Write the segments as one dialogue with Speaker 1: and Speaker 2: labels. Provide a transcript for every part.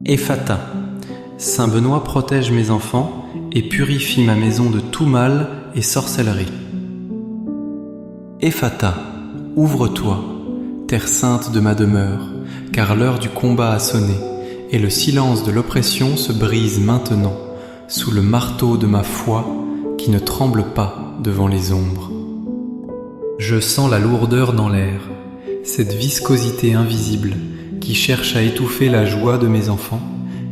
Speaker 1: Ephata. Saint Benoît protège mes enfants et purifie ma maison de tout mal et sorcellerie. Ephata, ouvre-toi, terre sainte de ma demeure, car l'heure du combat a sonné, et le silence de l'oppression se brise maintenant, sous le marteau de ma foi qui ne tremble pas devant les ombres. Je sens la lourdeur dans l'air, cette viscosité invisible qui cherche à étouffer la joie de mes enfants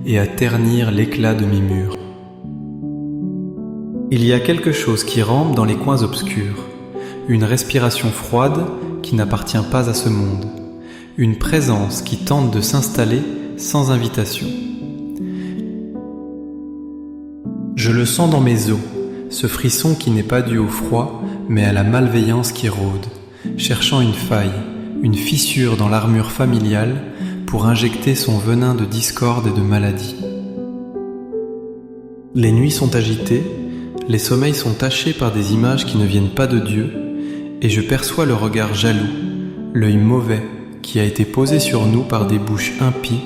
Speaker 1: et à ternir l'éclat de mes murs. Il y a quelque chose qui rampe dans les coins obscurs, une respiration froide qui n'appartient pas à ce monde, une présence qui tente de s'installer sans invitation. Je le sens dans mes os, ce frisson qui n'est pas dû au froid, mais à la malveillance qui rôde, cherchant une faille, une fissure dans l'armure familiale pour injecter son venin de discorde et de maladie. Les nuits sont agitées, les sommeils sont tachés par des images qui ne viennent pas de Dieu, et je perçois le regard jaloux, l'œil mauvais qui a été posé sur nous par des bouches impies,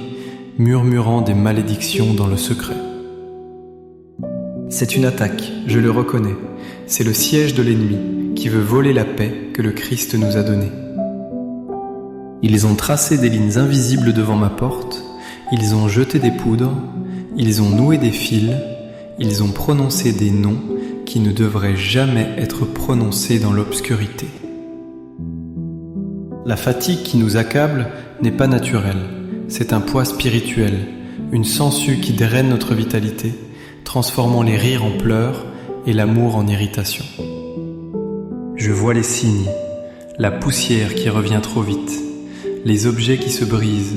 Speaker 1: murmurant des malédictions dans le secret. C'est une attaque, je le reconnais, c'est le siège de l'ennemi qui veut voler la paix que le Christ nous a donnée. Ils ont tracé des lignes invisibles devant ma porte, ils ont jeté des poudres, ils ont noué des fils, ils ont prononcé des noms qui ne devraient jamais être prononcés dans l'obscurité. La fatigue qui nous accable n'est pas naturelle, c'est un poids spirituel, une sangsue qui draine notre vitalité, transformant les rires en pleurs et l'amour en irritation. Je vois les signes, la poussière qui revient trop vite, les objets qui se brisent,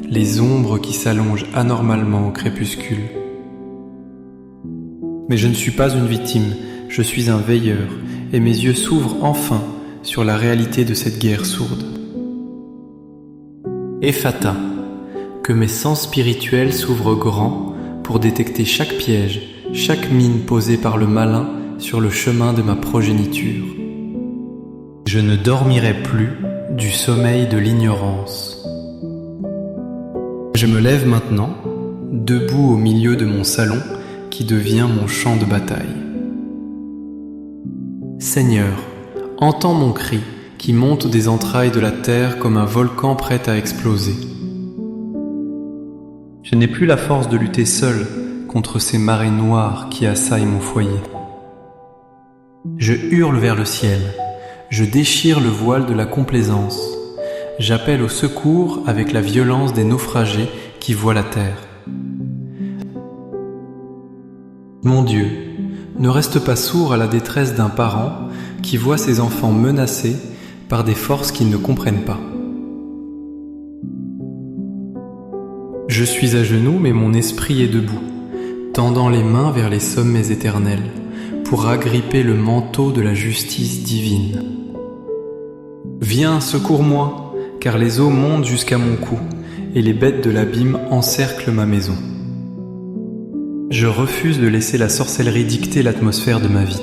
Speaker 1: les ombres qui s'allongent anormalement au crépuscule. Mais je ne suis pas une victime, je suis un veilleur, et mes yeux s'ouvrent enfin sur la réalité de cette guerre sourde. Ephata, que mes sens spirituels s'ouvrent grands pour détecter chaque piège, chaque mine posée par le malin sur le chemin de ma progéniture. Je ne dormirai plus du sommeil de l'ignorance. Je me lève maintenant, debout au milieu de mon salon qui devient mon champ de bataille. Seigneur, entends mon cri qui monte des entrailles de la terre comme un volcan prêt à exploser. Je n'ai plus la force de lutter seul contre ces marées noires qui assaillent mon foyer. Je hurle vers le ciel. Je déchire le voile de la complaisance. J'appelle au secours avec la violence des naufragés qui voient la terre. Mon Dieu, ne reste pas sourd à la détresse d'un parent qui voit ses enfants menacés par des forces qu'ils ne comprennent pas. Je suis à genoux, mais mon esprit est debout, tendant les mains vers les sommets éternels pour agripper le manteau de la justice divine. Viens, secours-moi, car les eaux montent jusqu'à mon cou et les bêtes de l'abîme encerclent ma maison. Je refuse de laisser la sorcellerie dicter l'atmosphère de ma vie.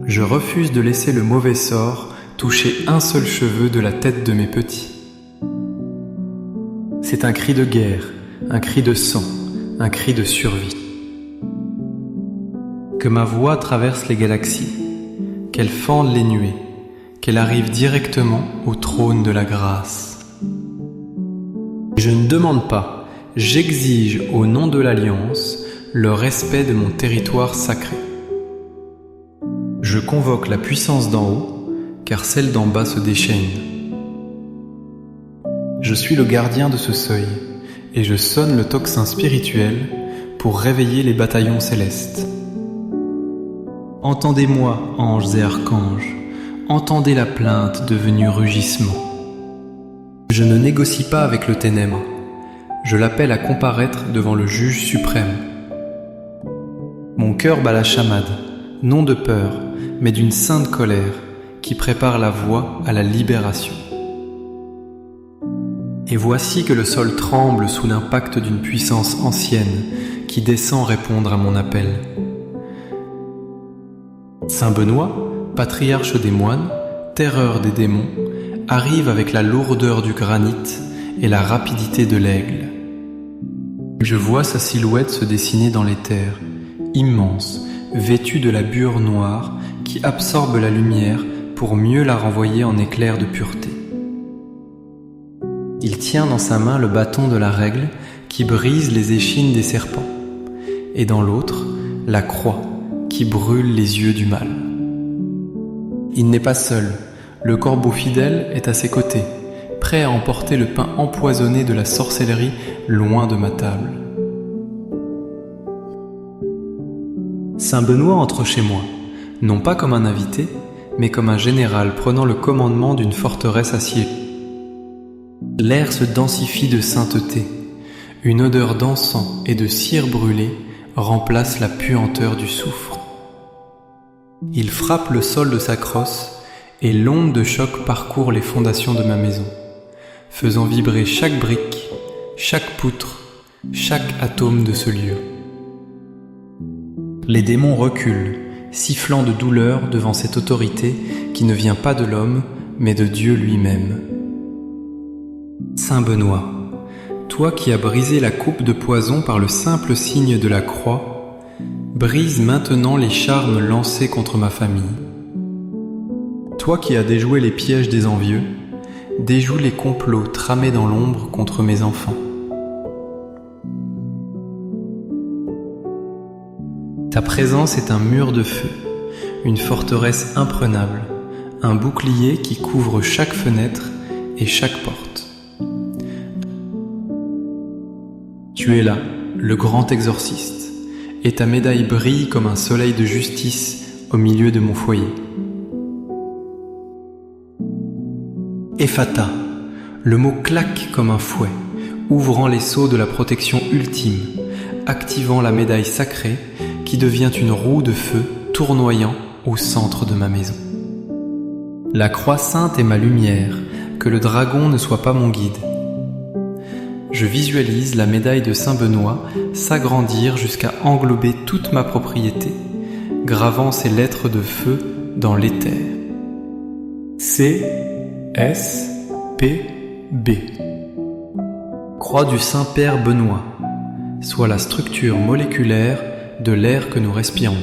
Speaker 1: Je refuse de laisser le mauvais sort toucher un seul cheveu de la tête de mes petits. C'est un cri de guerre, un cri de sang, un cri de survie. Que ma voix traverse les galaxies, qu'elle fende les nuées, qu'elle arrive directement au trône de la grâce. Je ne demande pas, j'exige au nom de l'Alliance le respect de mon territoire sacré. Je convoque la puissance d'en haut, car celle d'en bas se déchaîne. Je suis le gardien de ce seuil, et je sonne le tocsin spirituel pour réveiller les bataillons célestes. Entendez-moi, anges et archanges, entendez la plainte devenue rugissement. Je ne négocie pas avec le ténèbre, je l'appelle à comparaître devant le juge suprême. Mon cœur bat la chamade, non de peur, mais d'une sainte colère qui prépare la voie à la libération. Et voici que le sol tremble sous l'impact d'une puissance ancienne qui descend répondre à mon appel. Saint Benoît, patriarche des moines, terreur des démons, arrive avec la lourdeur du granit et la rapidité de l'aigle. Je vois sa silhouette se dessiner dans l'éther, immense, vêtue de la bure noire qui absorbe la lumière pour mieux la renvoyer en éclairs de pureté. Il tient dans sa main le bâton de la règle qui brise les échines des serpents, et dans l'autre, la croix qui brûle les yeux du mal. Il n'est pas seul, le corbeau fidèle est à ses côtés, prêt à emporter le pain empoisonné de la sorcellerie loin de ma table. Saint Benoît entre chez moi, non pas comme un invité, mais comme un général prenant le commandement d'une forteresse assiégée. L'air se densifie de sainteté, une odeur d'encens et de cire brûlée remplace la puanteur du soufre. Il frappe le sol de sa crosse et l'onde de choc parcourt les fondations de ma maison, faisant vibrer chaque brique, chaque poutre, chaque atome de ce lieu. Les démons reculent, sifflant de douleur devant cette autorité qui ne vient pas de l'homme, mais de Dieu lui-même. Saint Benoît, toi qui as brisé la coupe de poison par le simple signe de la croix, brise maintenant les charmes lancés contre ma famille. Toi qui as déjoué les pièges des envieux, déjoue les complots tramés dans l'ombre contre mes enfants. Ta présence est un mur de feu, une forteresse imprenable, un bouclier qui couvre chaque fenêtre et chaque porte. Tu es là, le grand exorciste, et ta médaille brille comme un soleil de justice au milieu de mon foyer. Ephata, le mot claque comme un fouet, ouvrant les sceaux de la protection ultime, activant la médaille sacrée qui devient une roue de feu tournoyant au centre de ma maison. La croix sainte est ma lumière, que le dragon ne soit pas mon guide. Je visualise la médaille de Saint Benoît s'agrandir jusqu'à englober toute ma propriété, gravant ses lettres de feu dans l'éther. C-S-P-B. Croix du Saint-Père Benoît, soit la structure moléculaire de l'air que nous respirons.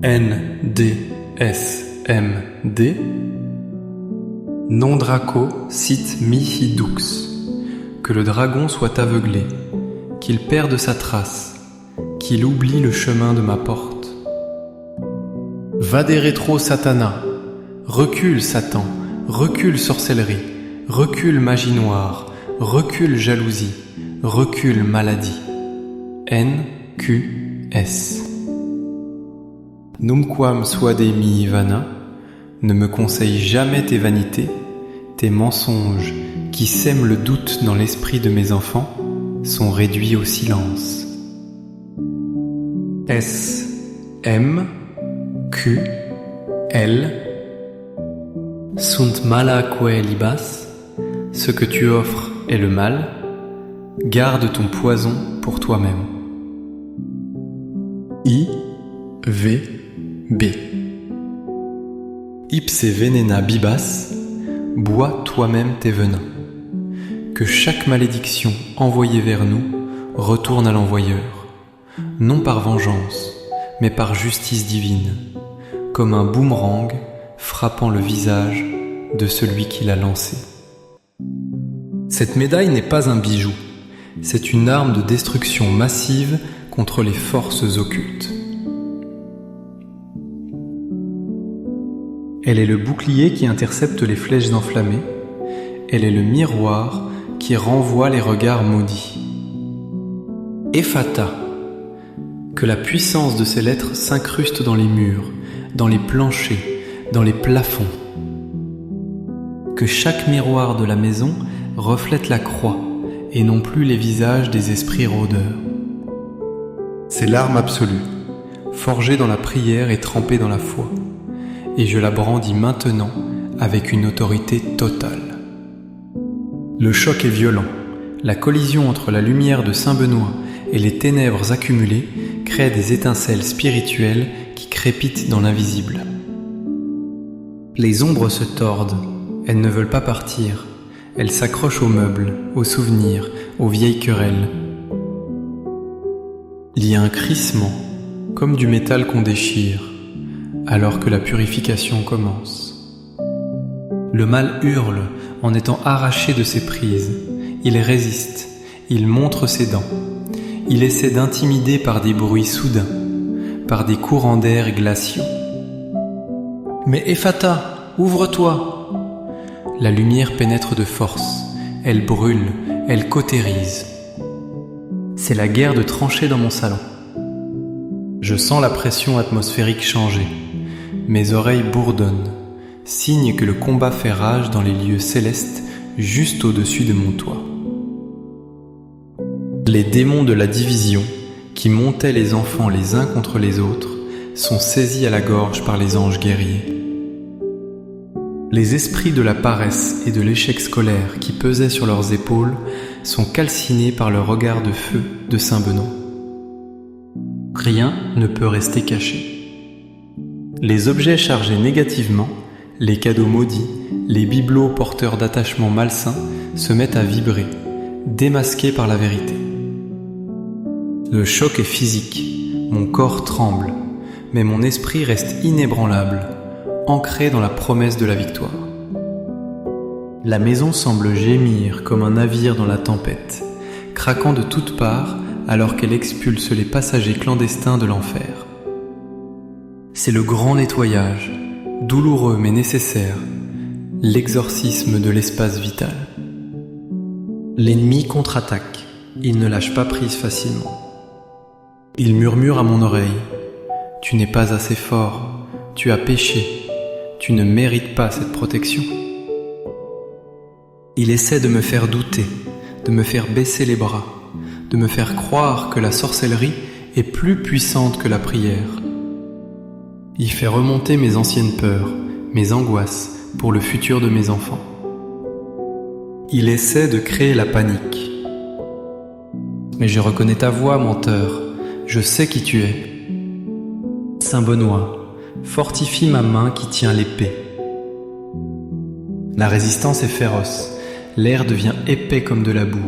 Speaker 1: N-D-S-M-D. Non Draco sit mihi dux. Que le dragon soit aveuglé, qu'il perde sa trace, qu'il oublie le chemin de ma porte. Vade retro Satana. Recule Satan, recule sorcellerie, recule magie noire, recule jalousie, recule maladie. N-Q-S. Numquam suade mihi vana. Ne me conseille jamais tes vanités, tes mensonges qui sèment le doute dans l'esprit de mes enfants sont réduits au silence. S M Q L Sunt malaque libas. Ce que tu offres est le mal. Garde ton poison pour toi-même. I V B. Ipse venena bibas, bois toi-même tes venins. Que chaque malédiction envoyée vers nous retourne à l'envoyeur, non par vengeance, mais par justice divine, comme un boomerang frappant le visage de celui qui l'a lancé. Cette médaille n'est pas un bijou, c'est une arme de destruction massive contre les forces occultes. Elle est le bouclier qui intercepte les flèches enflammées. Elle est le miroir qui renvoie les regards maudits. Ephata, que la puissance de ces lettres s'incruste dans les murs, dans les planchers, dans les plafonds. Que chaque miroir de la maison reflète la croix et non plus les visages des esprits rôdeurs. C'est l'arme absolue, forgée dans la prière et trempée dans la foi. Et je la brandis maintenant avec une autorité totale. Le choc est violent. La collision entre la lumière de Saint Benoît et les ténèbres accumulées crée des étincelles spirituelles qui crépitent dans l'invisible. Les ombres se tordent, elles ne veulent pas partir, Elle s'accroche aux meubles, aux souvenirs, aux vieilles querelles. Il y a un crissement, comme du métal qu'on déchire, alors que la purification commence. Le mal hurle en étant arraché de ses prises. Il résiste, il montre ses dents. Il essaie d'intimider par des bruits soudains, par des courants d'air glaciaux. Mais Ephata, ouvre-toi! La lumière pénètre de force, elle brûle, elle cautérise. C'est la guerre de tranchées dans mon salon. Je sens la pression atmosphérique changer. Mes oreilles bourdonnent, signe que le combat fait rage dans les lieux célestes juste au-dessus de mon toit. Les démons de la division, qui montaient les enfants les uns contre les autres, sont saisis à la gorge par les anges guerriers. Les esprits de la paresse et de l'échec scolaire qui pesaient sur leurs épaules sont calcinés par le regard de feu de Saint Benoît. Rien ne peut rester caché. Les objets chargés négativement, les cadeaux maudits, les bibelots porteurs d'attachements malsains se mettent à vibrer, démasqués par la vérité. Le choc est physique, mon corps tremble, mais mon esprit reste inébranlable, ancré dans la promesse de la victoire. La maison semble gémir comme un navire dans la tempête, craquant de toutes parts alors qu'elle expulse les passagers clandestins de l'enfer. C'est le grand nettoyage, douloureux mais nécessaire, l'exorcisme de l'espace vital. L'ennemi contre-attaque, il ne lâche pas prise facilement. Il murmure à mon oreille, « Tu n'es pas assez fort, tu as péché, tu ne mérites pas cette protection. » Il essaie de me faire douter, de me faire baisser les bras, de me faire croire que la sorcellerie est plus puissante que la prière. Il fait remonter mes anciennes peurs, mes angoisses pour le futur de mes enfants. Il essaie de créer la panique. Mais je reconnais ta voix, menteur, je sais qui tu es. Saint Benoît, fortifie ma main qui tient l'épée. La résistance est féroce, l'air devient épais comme de la boue.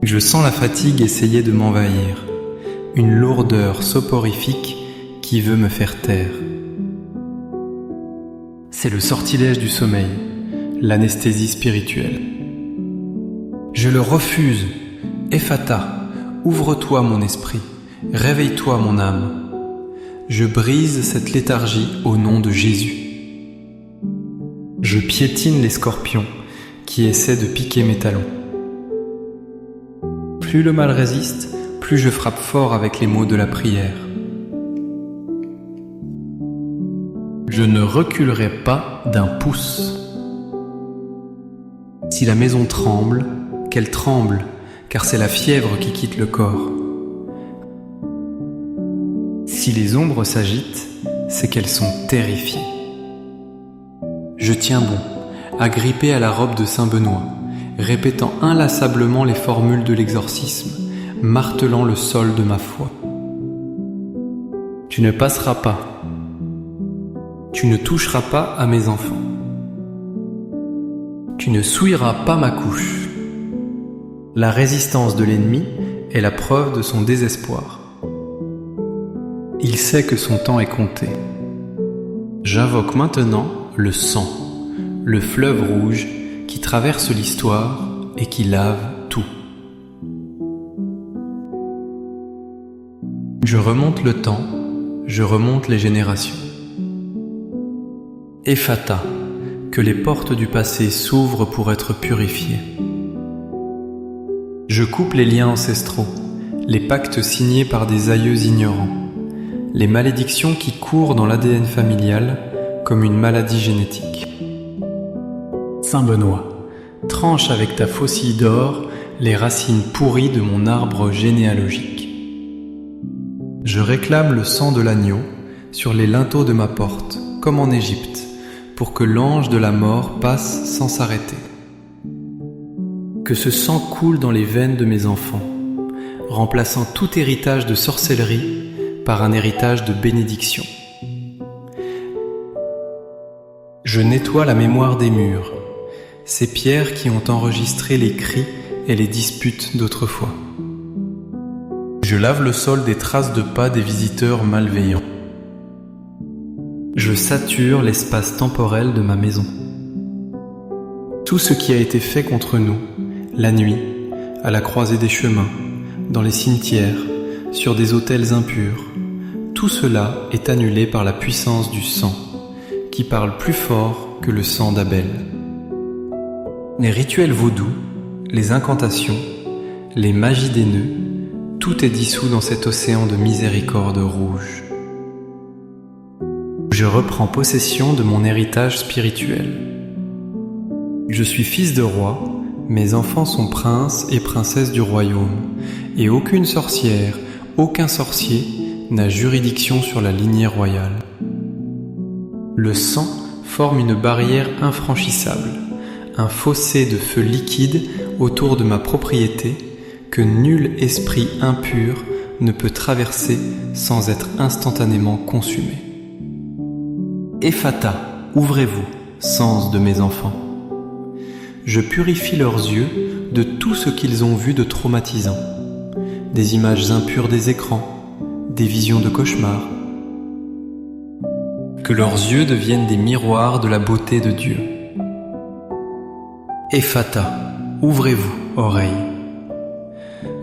Speaker 1: Je sens la fatigue essayer de m'envahir, une lourdeur soporifique qui veut me faire taire. C'est le sortilège du sommeil, l'anesthésie spirituelle. Je le refuse. Ephata, ouvre-toi mon esprit, réveille-toi mon âme. Je brise cette léthargie au nom de Jésus. Je piétine les scorpions qui essaient de piquer mes talons. Plus le mal résiste, plus je frappe fort avec les mots de la prière. Je ne reculerai pas d'un pouce. Si la maison tremble, qu'elle tremble, car c'est la fièvre qui quitte le corps. Si les ombres s'agitent, c'est qu'elles sont terrifiées. Je tiens bon, agrippé à la robe de Saint Benoît, répétant inlassablement les formules de l'exorcisme, martelant le sol de ma foi. Tu ne passeras pas. Tu ne toucheras pas à mes enfants. Tu ne souilleras pas ma couche. La résistance de l'ennemi est la preuve de son désespoir. Il sait que son temps est compté. J'invoque maintenant le sang, le fleuve rouge qui traverse l'histoire et qui lave tout. Je remonte le temps, je remonte les générations. Ephata, que les portes du passé s'ouvrent pour être purifiées. Je coupe les liens ancestraux, les pactes signés par des aïeux ignorants, les malédictions qui courent dans l'ADN familial comme une maladie génétique. Saint Benoît, tranche avec ta faucille d'or les racines pourries de mon arbre généalogique. Je réclame le sang de l'agneau sur les linteaux de ma porte, comme en Égypte, pour que l'ange de la mort passe sans s'arrêter. Que ce sang coule dans les veines de mes enfants, remplaçant tout héritage de sorcellerie par un héritage de bénédiction. Je nettoie la mémoire des murs, ces pierres qui ont enregistré les cris et les disputes d'autrefois. Je lave le sol des traces de pas des visiteurs malveillants. Je sature l'espace temporel de ma maison. Tout ce qui a été fait contre nous, la nuit, à la croisée des chemins, dans les cimetières, sur des autels impurs, tout cela est annulé par la puissance du sang, qui parle plus fort que le sang d'Abel. Les rituels vaudous, les incantations, les magies des nœuds, tout est dissous dans cet océan de miséricorde rouge. Je reprends possession de mon héritage spirituel. Je suis fils de roi, mes enfants sont princes et princesses du royaume, et aucune sorcière, aucun sorcier n'a juridiction sur la lignée royale. Le sang forme une barrière infranchissable, un fossé de feu liquide autour de ma propriété que nul esprit impur ne peut traverser sans être instantanément consumé. Ephata, ouvrez-vous, sens de mes enfants. Je purifie leurs yeux de tout ce qu'ils ont vu de traumatisant, des images impures des écrans, des visions de cauchemars. Que leurs yeux deviennent des miroirs de la beauté de Dieu. Ephata, ouvrez-vous, oreilles.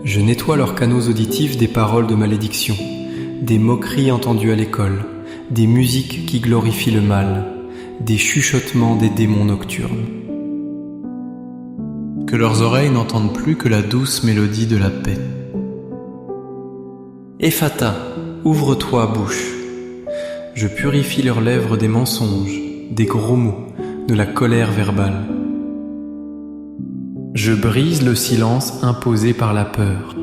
Speaker 1: Je nettoie leurs canaux auditifs des paroles de malédiction, des moqueries entendues à l'école, des musiques qui glorifient le mal, des chuchotements des démons nocturnes. Que leurs oreilles n'entendent plus que la douce mélodie de la paix. Ephata, ouvre-toi, bouche. Je purifie leurs lèvres des mensonges, des gros mots, de la colère verbale. Je brise le silence imposé par la peur.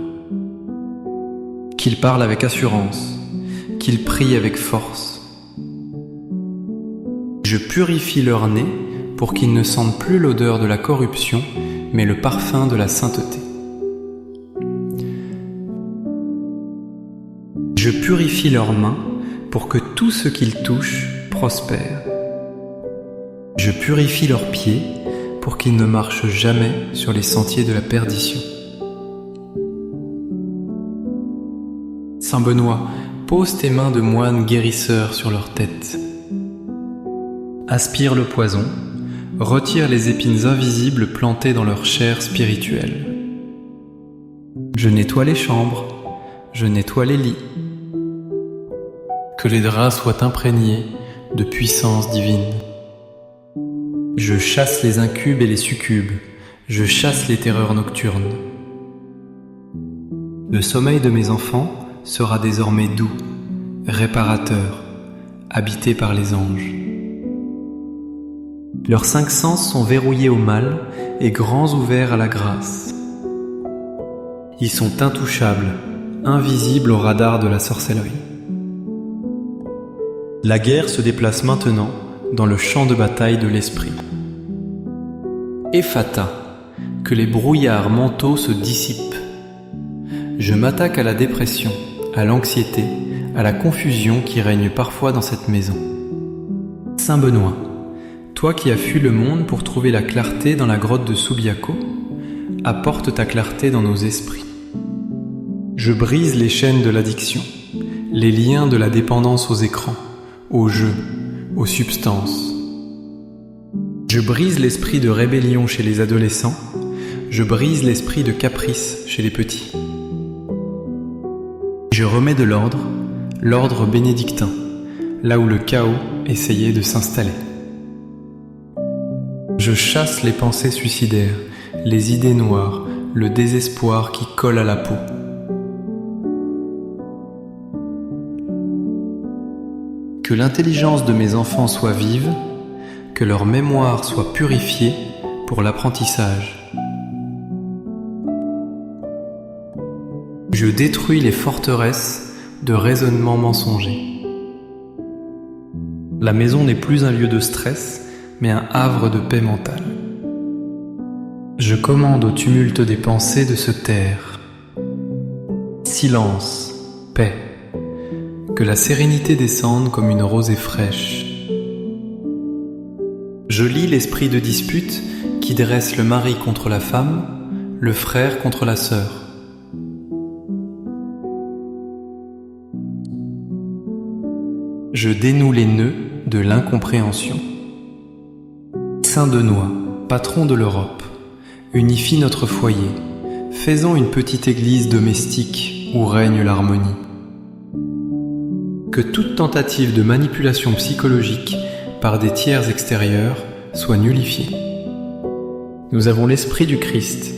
Speaker 1: Qu'ils parlent avec assurance, qu'ils prient avec force. Je purifie leur nez pour qu'ils ne sentent plus l'odeur de la corruption, mais le parfum de la sainteté. Je purifie leurs mains pour que tout ce qu'ils touchent prospère. Je purifie leurs pieds pour qu'ils ne marchent jamais sur les sentiers de la perdition. Saint Benoît, pose tes mains de moine guérisseur sur leur tête. Aspire le poison, retire les épines invisibles plantées dans leur chair spirituelle. Je nettoie les chambres, je nettoie les lits. Que les draps soient imprégnés de puissance divine. Je chasse les incubes et les succubes, je chasse les terreurs nocturnes. Le sommeil de mes enfants sera désormais doux, réparateur, habité par les anges. Leurs 5 sens sont verrouillés au mal et grands ouverts à la grâce. Ils sont intouchables, invisibles au radar de la sorcellerie. La guerre se déplace maintenant dans le champ de bataille de l'esprit. Ephata, que les brouillards mentaux se dissipent. Je m'attaque à la dépression, à l'anxiété, à la confusion qui règne parfois dans cette maison. Saint Benoît, toi qui as fui le monde pour trouver la clarté dans la grotte de Subiaco, apporte ta clarté dans nos esprits. Je brise les chaînes de l'addiction, les liens de la dépendance aux écrans, aux jeux, aux substances. Je brise l'esprit de rébellion chez les adolescents, je brise l'esprit de caprice chez les petits. Je remets de l'ordre bénédictin, là où le chaos essayait de s'installer. Je chasse les pensées suicidaires, les idées noires, le désespoir qui colle à la peau. Que l'intelligence de mes enfants soit vive, que leur mémoire soit purifiée pour l'apprentissage. Je détruis les forteresses de raisonnements mensongers. La maison n'est plus un lieu de stress, mais un havre de paix mentale. Je commande au tumulte des pensées de se taire. Silence, paix. Que la sérénité descende comme une rosée fraîche. Je lis l'esprit de dispute qui dresse le mari contre la femme, le frère contre la sœur. Je dénoue les nœuds de l'incompréhension. Saint Benoît, patron de l'Europe, unifie notre foyer, faisant une petite église domestique où règne l'harmonie. Que toute tentative de manipulation psychologique par des tiers extérieurs soit nullifiée. Nous avons l'esprit du Christ,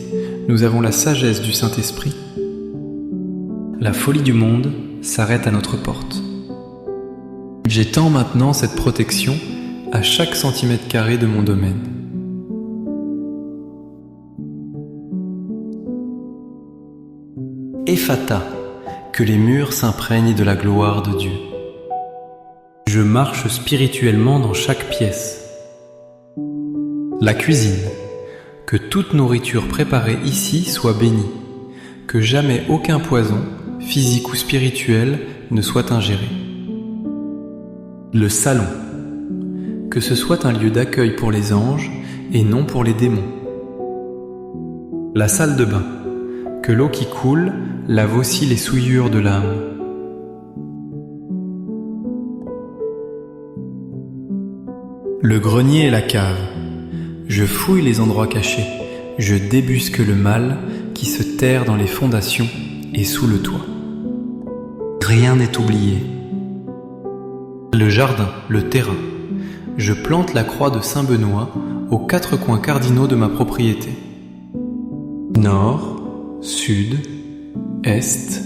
Speaker 1: nous avons la sagesse du Saint-Esprit. La folie du monde s'arrête à notre porte. J'étends maintenant cette protection à chaque centimètre carré de mon domaine. Ephata, que les murs s'imprègnent de la gloire de Dieu. Je marche spirituellement dans chaque pièce. La cuisine, que toute nourriture préparée ici soit bénie, que jamais aucun poison, physique ou spirituel, ne soit ingéré. Le salon, que ce soit un lieu d'accueil pour les anges et non pour les démons. La salle de bain, que l'eau qui coule lave aussi les souillures de l'âme. Le grenier et la cave, je fouille les endroits cachés, je débusque le mal qui se terre dans les fondations et sous le toit. Rien n'est oublié. Le jardin, le terrain, je plante la croix de Saint Benoît aux 4 coins cardinaux de ma propriété. Nord, sud, est,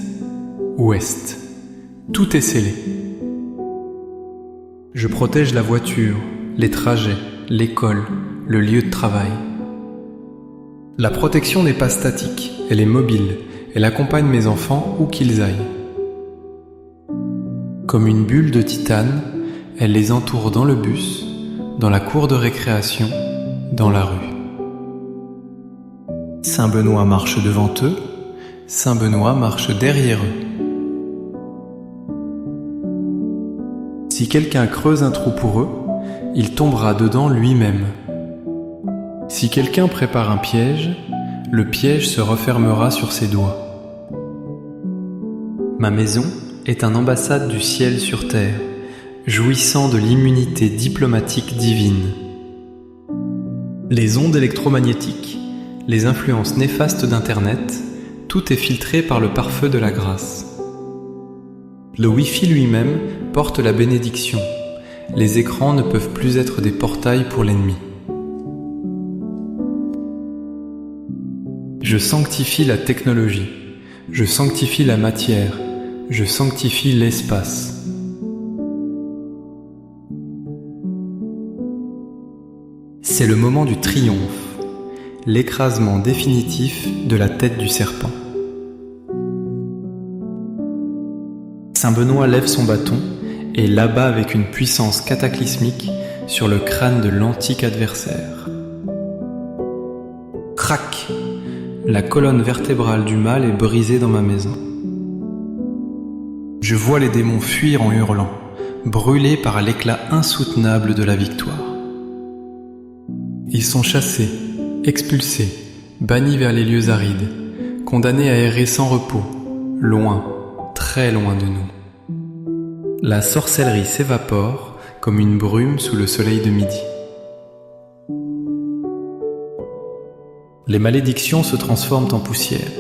Speaker 1: ouest, tout est scellé. Je protège la voiture, les trajets, l'école, le lieu de travail. La protection n'est pas statique, elle est mobile, elle accompagne mes enfants où qu'ils aillent. Comme une bulle de titane, elle les entoure dans le bus, dans la cour de récréation, dans la rue. Saint Benoît marche devant eux, Saint Benoît marche derrière eux. Si quelqu'un creuse un trou pour eux, il tombera dedans lui-même. Si quelqu'un prépare un piège, le piège se refermera sur ses doigts. Ma maison est une ambassade du ciel sur terre, jouissant de l'immunité diplomatique divine. Les ondes électromagnétiques, les influences néfastes d'Internet, tout est filtré par le pare-feu de la grâce. Le Wi-Fi lui-même porte la bénédiction. Les écrans ne peuvent plus être des portails pour l'ennemi. Je sanctifie la technologie, je sanctifie la matière, je sanctifie l'espace. C'est le moment du triomphe, l'écrasement définitif de la tête du serpent. Saint Benoît lève son bâton et l'abat avec une puissance cataclysmique sur le crâne de l'antique adversaire. Crac! La colonne vertébrale du mal est brisée dans ma maison. Je vois les démons fuir en hurlant, brûlés par l'éclat insoutenable de la victoire. Ils sont chassés, expulsés, bannis vers les lieux arides, condamnés à errer sans repos, loin, très loin de nous. La sorcellerie s'évapore comme une brume sous le soleil de midi. Les malédictions se transforment en poussière.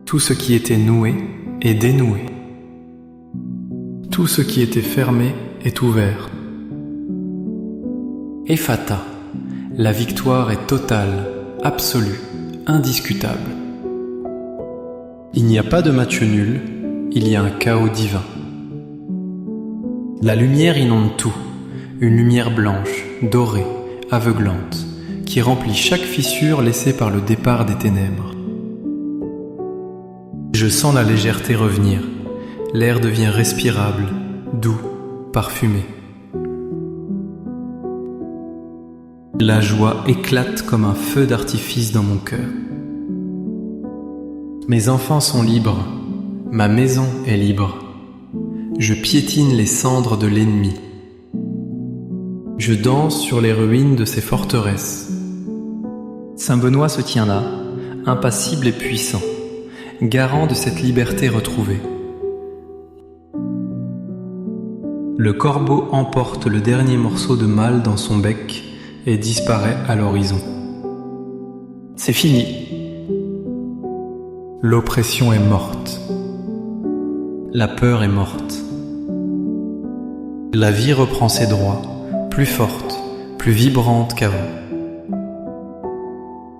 Speaker 1: Tout ce qui était noué est dénoué. Tout ce qui était fermé est ouvert. Ephata, la victoire est totale, absolue, indiscutable. Il n'y a pas de match nul, il y a un chaos divin. La lumière inonde tout, une lumière blanche, dorée, aveuglante, qui remplit chaque fissure laissée par le départ des ténèbres. Je sens la légèreté revenir, l'air devient respirable, doux, parfumé. La joie éclate comme un feu d'artifice dans mon cœur. Mes enfants sont libres, ma maison est libre. Je piétine les cendres de l'ennemi. Je danse sur les ruines de ses forteresses. Saint Benoît se tient là, impassible et puissant, garant de cette liberté retrouvée. Le corbeau emporte le dernier morceau de mal dans son bec et disparaît à l'horizon. C'est fini. L'oppression est morte. La peur est morte. La vie reprend ses droits, plus forte, plus vibrante qu'avant.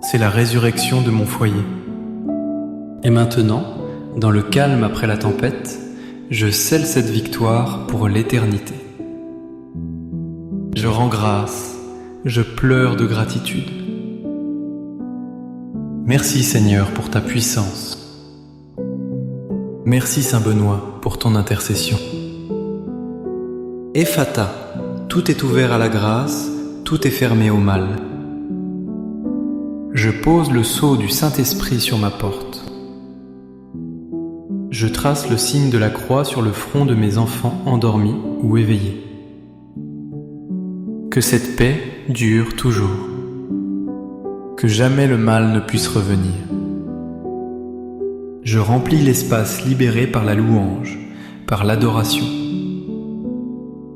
Speaker 1: C'est la résurrection de mon foyer. Et maintenant, dans le calme après la tempête, je scelle cette victoire pour l'éternité. Je rends grâce, je pleure de gratitude. Merci Seigneur pour ta puissance. Merci Saint Benoît pour ton intercession. Ephata, tout est ouvert à la grâce, tout est fermé au mal. Je pose le sceau du Saint-Esprit sur ma porte. Je trace le signe de la croix sur le front de mes enfants endormis ou éveillés. Que cette paix dure toujours. Que jamais le mal ne puisse revenir. Je remplis l'espace libéré par la louange, par l'adoration.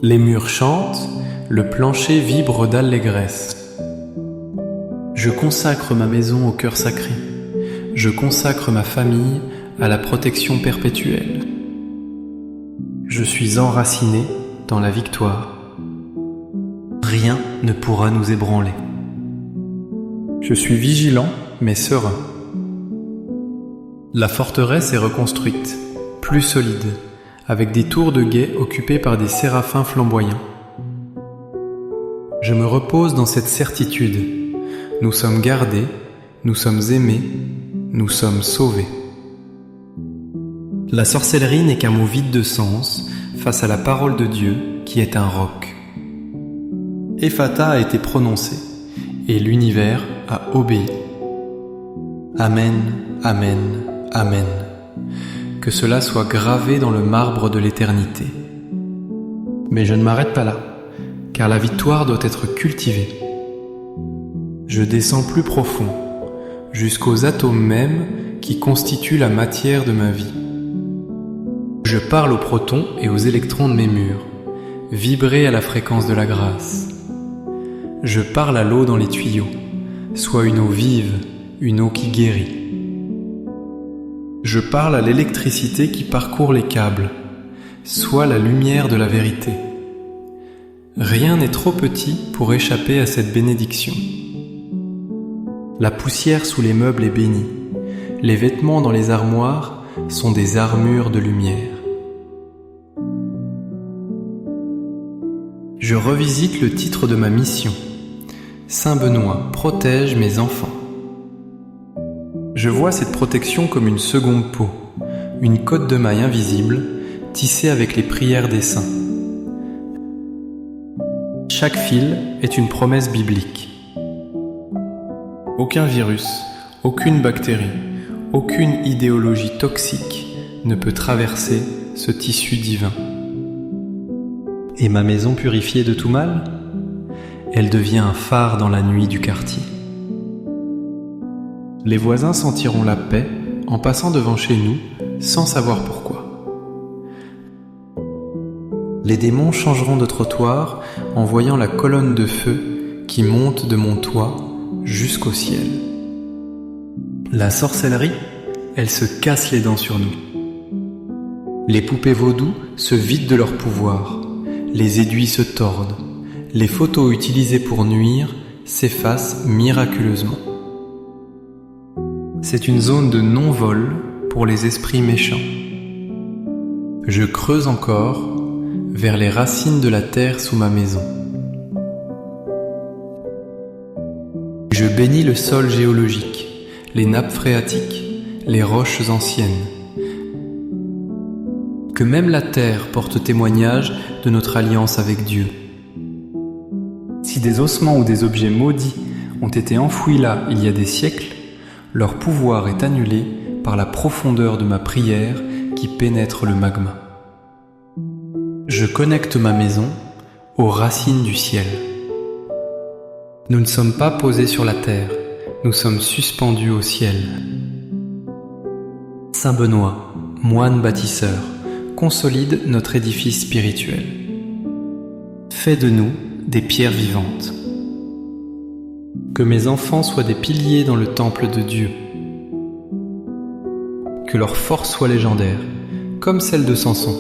Speaker 1: Les murs chantent, le plancher vibre d'allégresse. Je consacre ma maison au cœur sacré. Je consacre ma famille à la protection perpétuelle. Je suis enraciné dans la victoire. Rien ne pourra nous ébranler. Je suis vigilant mais serein. La forteresse est reconstruite, plus solide, avec des tours de guet occupées par des séraphins flamboyants. Je me repose dans cette certitude. Nous sommes gardés, nous sommes aimés, nous sommes sauvés. La sorcellerie n'est qu'un mot vide de sens face à la parole de Dieu qui est un roc. Ephata a été prononcé et l'univers a obéi. Amen, amen, amen. Que cela soit gravé dans le marbre de l'éternité. Mais je ne m'arrête pas là, car la victoire doit être cultivée. Je descends plus profond, jusqu'aux atomes mêmes qui constituent la matière de ma vie. Je parle aux protons et aux électrons de mes murs, vibrer à la fréquence de la grâce. Je parle à l'eau dans les tuyaux, soit une eau vive, une eau qui guérit. Je parle à l'électricité qui parcourt les câbles, soit la lumière de la vérité. Rien n'est trop petit pour échapper à cette bénédiction. La poussière sous les meubles est bénie, les vêtements dans les armoires sont des armures de lumière. Je revisite le titre de ma mission. Saint Benoît protège mes enfants. Je vois cette protection comme une seconde peau, une cotte de maille invisible tissée avec les prières des saints. Chaque fil est une promesse biblique. Aucun virus, aucune bactérie, aucune idéologie toxique ne peut traverser ce tissu divin. Et ma maison purifiée de tout mal, elle devient un phare dans la nuit du quartier. Les voisins sentiront la paix en passant devant chez nous sans savoir pourquoi. Les démons changeront de trottoir en voyant la colonne de feu qui monte de mon toit jusqu'au ciel. La sorcellerie, elle se casse les dents sur nous. Les poupées vaudou se vident de leur pouvoir, les aiguilles se tordent, les photos utilisées pour nuire s'effacent miraculeusement. C'est une zone de non-vol pour les esprits méchants. Je creuse encore vers les racines de la terre sous ma maison. Je bénis le sol géologique, les nappes phréatiques, les roches anciennes. Que même la terre porte témoignage de notre alliance avec Dieu. Si des ossements ou des objets maudits ont été enfouis là il y a des siècles, leur pouvoir est annulé par la profondeur de ma prière qui pénètre le magma. Je connecte ma maison aux racines du ciel. Nous ne sommes pas posés sur la terre, nous sommes suspendus au ciel. Saint Benoît, moine bâtisseur, consolide notre édifice spirituel. Fais de nous des pierres vivantes. Que mes enfants soient des piliers dans le temple de Dieu. Que leur force soit légendaire, comme celle de Samson,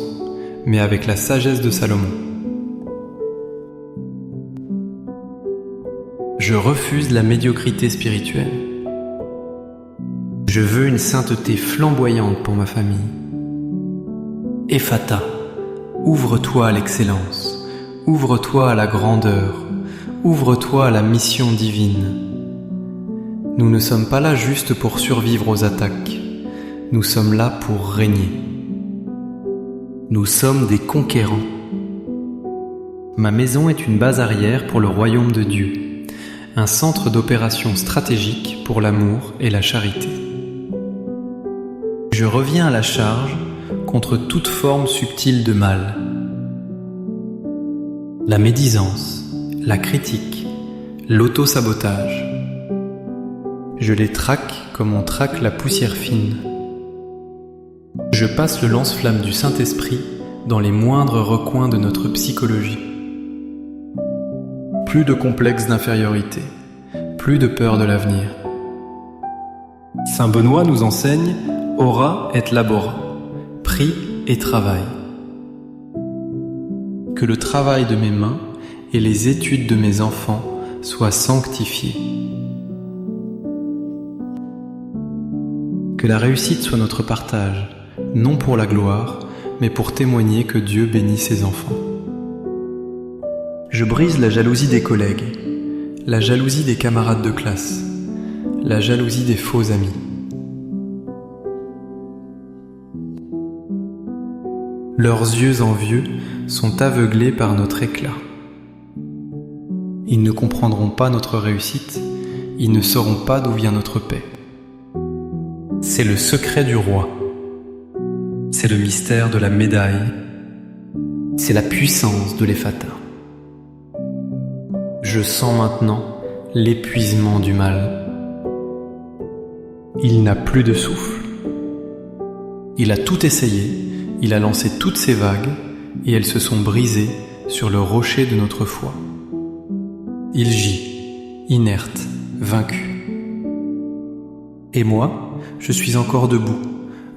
Speaker 1: mais avec la sagesse de Salomon. Je refuse la médiocrité spirituelle. Je veux une sainteté flamboyante pour ma famille. Ephata, ouvre-toi à l'excellence, ouvre-toi à la grandeur, ouvre-toi à la mission divine. Nous ne sommes pas là juste pour survivre aux attaques, nous sommes là pour régner. Nous sommes des conquérants. Ma maison est une base arrière pour le royaume de Dieu, un centre d'opération stratégique pour l'amour et la charité. Je reviens à la charge contre toute forme subtile de mal. La médisance, la critique, l'auto-sabotage. Je les traque comme on traque la poussière fine. Je passe le lance-flamme du Saint-Esprit dans les moindres recoins de notre psychologie. Plus de complexe d'infériorité, plus de peur de l'avenir. Saint Benoît nous enseigne « Ora et labora », prie et travail. Que le travail de mes mains et les études de mes enfants soient sanctifiés. Que la réussite soit notre partage, non pour la gloire, mais pour témoigner que Dieu bénit ses enfants. Je brise la jalousie des collègues, la jalousie des camarades de classe, la jalousie des faux amis. Leurs yeux envieux sont aveuglés par notre éclat. Ils ne comprendront pas notre réussite, ils ne sauront pas d'où vient notre paix. C'est le secret du roi. C'est le mystère de la médaille. C'est la puissance de l'Ephata. Je sens maintenant l'épuisement du mal. Il n'a plus de souffle. Il a tout essayé, il a lancé toutes ses vagues et elles se sont brisées sur le rocher de notre foi. Il gît, inerte, vaincu. Et moi, je suis encore debout,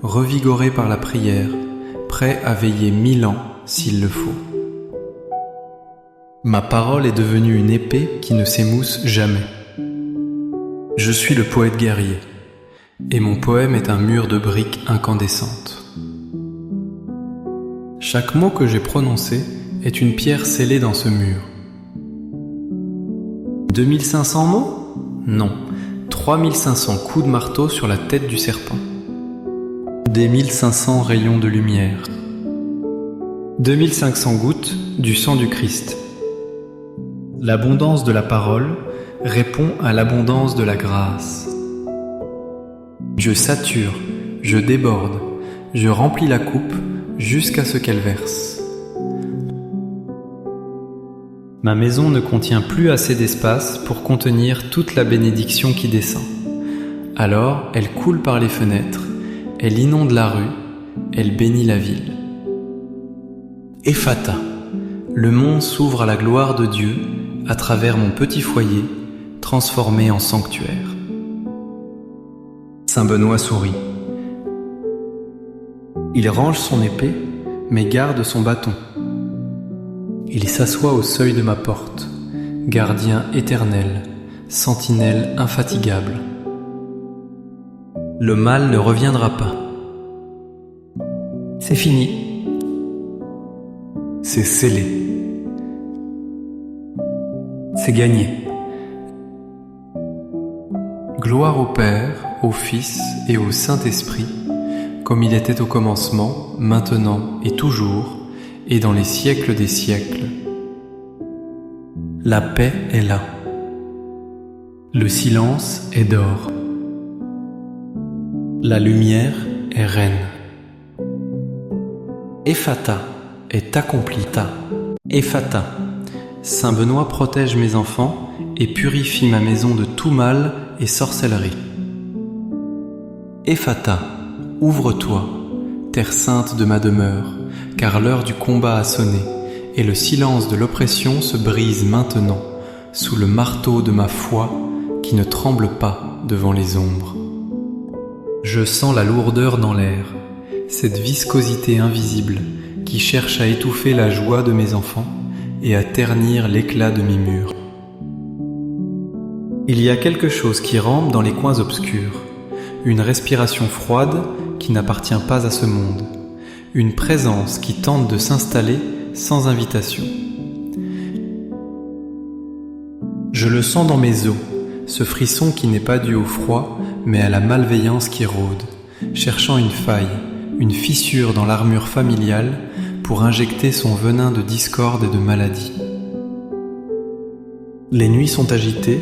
Speaker 1: revigoré par la prière, prêt à veiller 1000 ans s'il le faut. Ma parole est devenue une épée qui ne s'émousse jamais. Je suis le poète guerrier, et mon poème est un mur de briques incandescentes. Chaque mot que j'ai prononcé est une pierre scellée dans ce mur. 2500 mots ? Non, 3500 coups de marteau sur la tête du serpent. Des 1500 rayons de lumière. 2500 gouttes du sang du Christ. L'abondance de la parole répond à l'abondance de la grâce. Je sature, je déborde, je remplis la coupe jusqu'à ce qu'elle verse. Ma maison ne contient plus assez d'espace pour contenir toute la bénédiction qui descend. Alors, elle coule par les fenêtres, elle inonde la rue, elle bénit la ville. Ephata, le monde s'ouvre à la gloire de Dieu à travers mon petit foyer transformé en sanctuaire. Saint Benoît sourit. Il range son épée, mais garde son bâton. Il s'assoit au seuil de ma porte, gardien éternel, sentinelle infatigable. Le mal ne reviendra pas. C'est fini. C'est scellé. C'est gagné. Gloire au Père, au Fils et au Saint-Esprit, comme il était au commencement, maintenant et toujours, et dans les siècles des siècles. La paix est là. Le silence est d'or. La lumière est reine. Ephata est accompli. Ephata. Saint Benoît protège mes enfants et purifie ma maison de tout mal et sorcellerie. Ephata, ouvre-toi, terre sainte de ma demeure, car l'heure du combat a sonné, et le silence de l'oppression se brise maintenant, sous le marteau de ma foi qui ne tremble pas devant les ombres. Je sens la lourdeur dans l'air, cette viscosité invisible qui cherche à étouffer la joie de mes enfants et à ternir l'éclat de mes murs. Il y a quelque chose qui rampe dans les coins obscurs, une respiration froide qui n'appartient pas à ce monde, une présence qui tente de s'installer sans invitation. Je le sens dans mes os, ce frisson qui n'est pas dû au froid, mais à la malveillance qui rôde, cherchant une faille, une fissure dans l'armure familiale pour injecter son venin de discorde et de maladie. Les nuits sont agitées,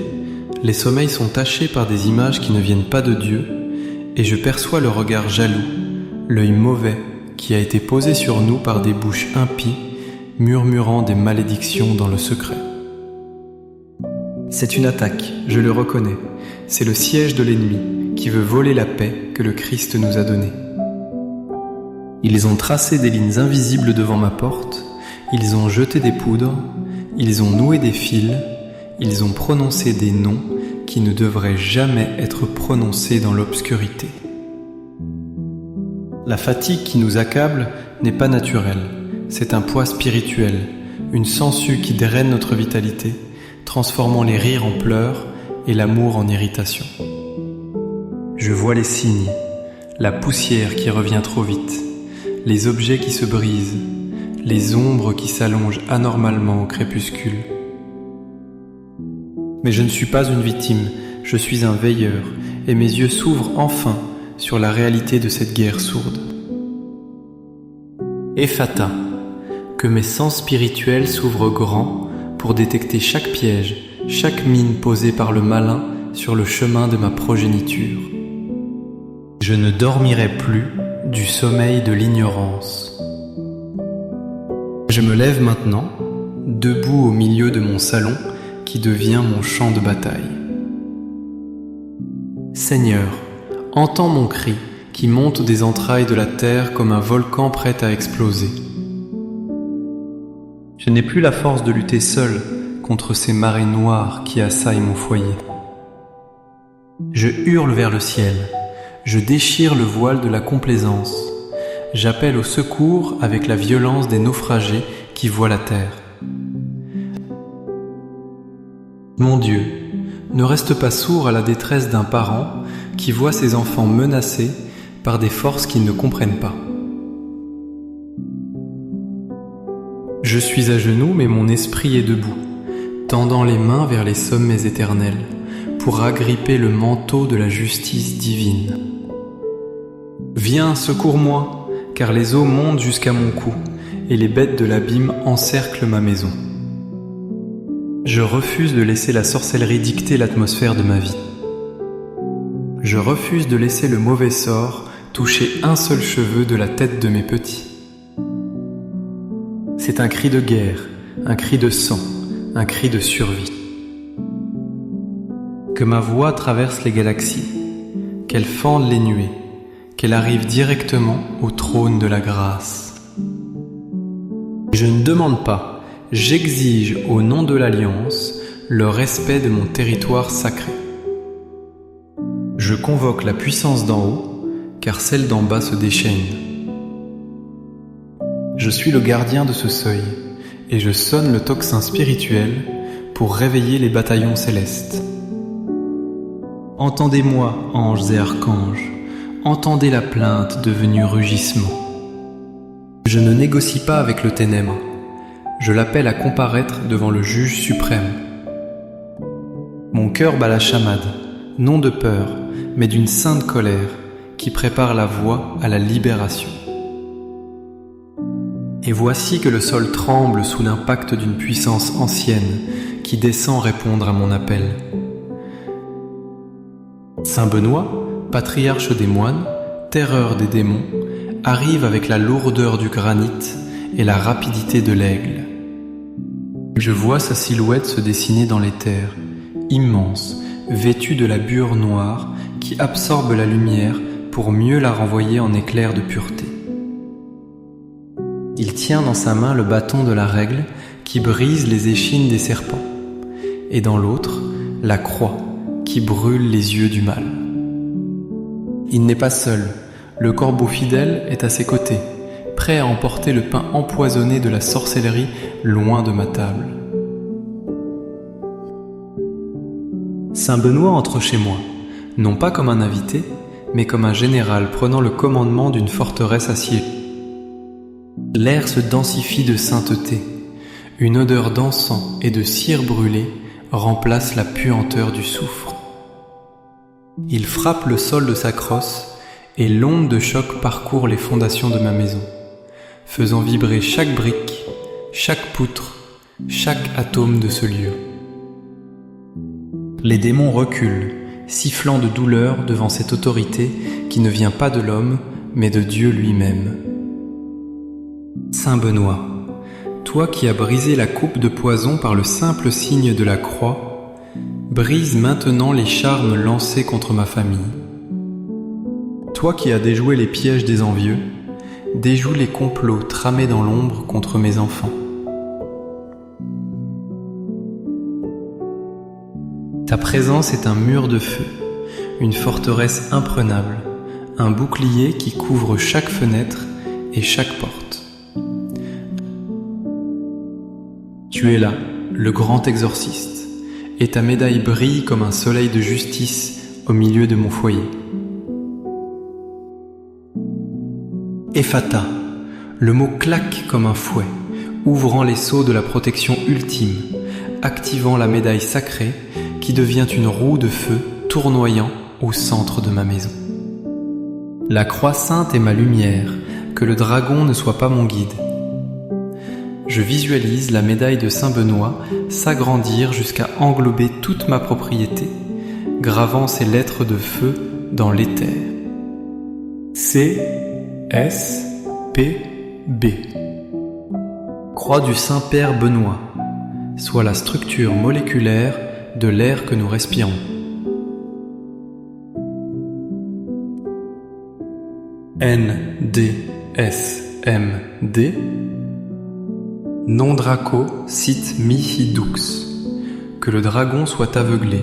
Speaker 1: les sommeils sont tachés par des images qui ne viennent pas de Dieu, et je perçois le regard jaloux, l'œil mauvais qui a été posé sur nous par des bouches impies, murmurant des malédictions dans le secret. C'est une attaque, je le reconnais, c'est le siège de l'ennemi qui veut voler la paix que le Christ nous a donnée. Ils ont tracé des lignes invisibles devant ma porte, ils ont jeté des poudres, ils ont noué des fils, ils ont prononcé des noms qui ne devraient jamais être prononcés dans l'obscurité. La fatigue qui nous accable n'est pas naturelle, c'est un poids spirituel, une sangsue qui draine notre vitalité, transformant les rires en pleurs et l'amour en irritation. Je vois les signes, la poussière qui revient trop vite, les objets qui se brisent, les ombres qui s'allongent anormalement au crépuscule. Mais je ne suis pas une victime, je suis un veilleur, et mes yeux s'ouvrent enfin sur la réalité de cette guerre sourde. Ephata, que mes sens spirituels s'ouvrent grands pour détecter chaque piège, chaque mine posée par le malin sur le chemin de ma progéniture. Je ne dormirai plus du sommeil de l'ignorance. Je me lève maintenant, debout au milieu de mon salon qui devient mon champ de bataille. Seigneur, entends mon cri qui monte des entrailles de la terre comme un volcan prêt à exploser. Je n'ai plus la force de lutter seul contre ces marées noires qui assaillent mon foyer. Je hurle vers le ciel, je déchire le voile de la complaisance, j'appelle au secours avec la violence des naufragés qui voient la terre. Mon Dieu, ne reste pas sourd à la détresse d'un parent qui voit ses enfants menacés par des forces qu'ils ne comprennent pas. Je suis à genoux, mais mon esprit est debout, tendant les mains vers les sommets éternels, pour agripper le manteau de la justice divine. Viens, secours-moi, car les eaux montent jusqu'à mon cou, et les bêtes de l'abîme encerclent ma maison. Je refuse de laisser la sorcellerie dicter l'atmosphère de ma vie. Je refuse de laisser le mauvais sort toucher un seul cheveu de la tête de mes petits. C'est un cri de guerre, un cri de sang, un cri de survie. Que ma voix traverse les galaxies, qu'elle fende les nuées, qu'elle arrive directement au trône de la grâce. Je ne demande pas, j'exige au nom de l'Alliance le respect de mon territoire sacré. Je convoque la puissance d'en haut, car celle d'en bas se déchaîne. Je suis le gardien de ce seuil, et je sonne le tocsin spirituel pour réveiller les bataillons célestes. Entendez-moi, anges et archanges, entendez la plainte devenue rugissement. Je ne négocie pas avec le ténèbre, je l'appelle à comparaître devant le juge suprême. Mon cœur bat la chamade, non de peur, mais d'une sainte colère qui prépare la voie à la libération. Et voici que le sol tremble sous l'impact d'une puissance ancienne qui descend répondre à mon appel. Saint Benoît, patriarche des moines, terreur des démons, arrive avec la lourdeur du granit et la rapidité de l'aigle. Je vois sa silhouette se dessiner dans les terres, immense, vêtu de la bure noire qui absorbe la lumière pour mieux la renvoyer en éclairs de pureté. Il tient dans sa main le bâton de la règle qui brise les échines des serpents, et dans l'autre, la croix qui brûle les yeux du mal. Il n'est pas seul, le corbeau fidèle est à ses côtés, prêt à emporter le pain empoisonné de la sorcellerie loin de ma table. Saint Benoît entre chez moi, non pas comme un invité, mais comme un général prenant le commandement d'une forteresse assiégée. L'air se densifie de sainteté, une odeur d'encens et de cire brûlée remplace la puanteur du soufre. Il frappe le sol de sa crosse et l'onde de choc parcourt les fondations de ma maison, faisant vibrer chaque brique, chaque poutre, chaque atome de ce lieu. Les démons reculent, sifflant de douleur devant cette autorité qui ne vient pas de l'homme, mais de Dieu lui-même. Saint Benoît, toi qui as brisé la coupe de poison par le simple signe de la croix, brise maintenant les charmes lancés contre ma famille. Toi qui as déjoué les pièges des envieux, déjoue les complots tramés dans l'ombre contre mes enfants. Ta présence est un mur de feu, une forteresse imprenable, un bouclier qui couvre chaque fenêtre et chaque porte. Tu es là, le grand exorciste, et ta médaille brille comme un soleil de justice au milieu de mon foyer. Ephata, le mot claque comme un fouet, ouvrant les sceaux de la protection ultime, activant la médaille sacrée qui devient une roue de feu tournoyant au centre de ma maison. La croix sainte est ma lumière, que le dragon ne soit pas mon guide. Je visualise la médaille de Saint Benoît s'agrandir jusqu'à englober toute ma propriété, gravant ses lettres de feu dans l'éther. C-S-P-B. Croix du Saint-Père Benoît, soit la structure moléculaire de l'air que nous respirons. N-D-S-M-D. Non draco sit mihi dux. Que le dragon soit aveuglé,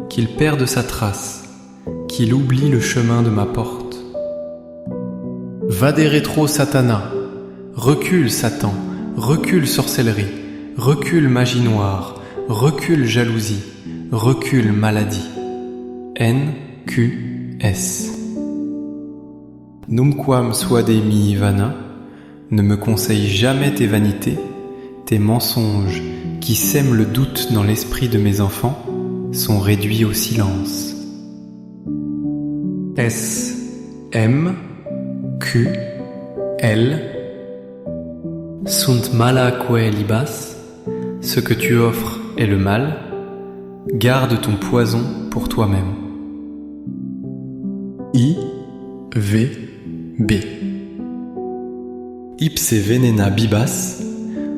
Speaker 1: qu'il perde sa trace, qu'il oublie le chemin de ma porte. Vade retro satana. Recule Satan, recule sorcellerie, recule magie noire, recule jalousie, recule maladie. N-Q-S. Numquam suade mihi vana, ne me conseille jamais tes vanités, tes mensonges qui sèment le doute dans l'esprit de mes enfants sont réduits au silence. S. M. Q. L. Sunt malaque libas, ce que tu offres est le mal, garde ton poison pour toi-même. I. V. B. Ipse venena bibas,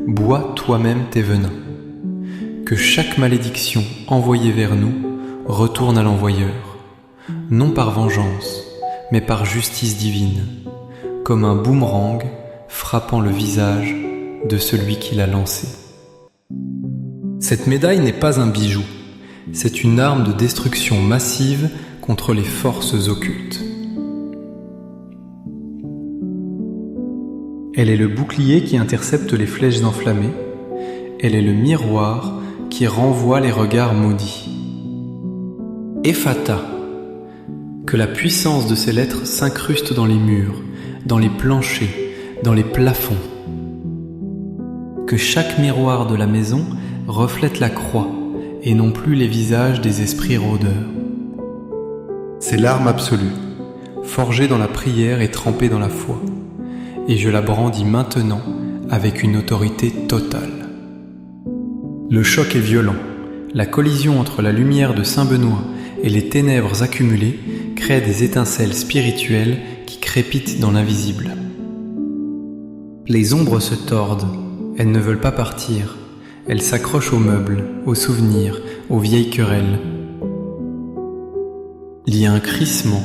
Speaker 1: bois toi-même tes venins. Que chaque malédiction envoyée vers nous retourne à l'envoyeur, non par vengeance, mais par justice divine, comme un boomerang frappant le visage de celui qui l'a lancé. Cette médaille n'est pas un bijou, c'est une arme de destruction massive contre les forces occultes. Elle est le bouclier qui intercepte les flèches enflammées, elle est le miroir qui renvoie les regards maudits. Ephata, que la puissance de ces lettres s'incruste dans les murs, dans les planchers, dans les plafonds. Que chaque miroir de la maison reflète la croix et non plus les visages des esprits rôdeurs. C'est l'arme absolue, forgée dans la prière et trempée dans la foi, et je la brandis maintenant avec une autorité totale. Le choc est violent, la collision entre la lumière de Saint Benoît et les ténèbres accumulées crée des étincelles spirituelles qui crépitent dans l'invisible. Les ombres se tordent, elles ne veulent pas partir, elles s'accrochent aux meubles, aux souvenirs, aux vieilles querelles. Il y a un crissement,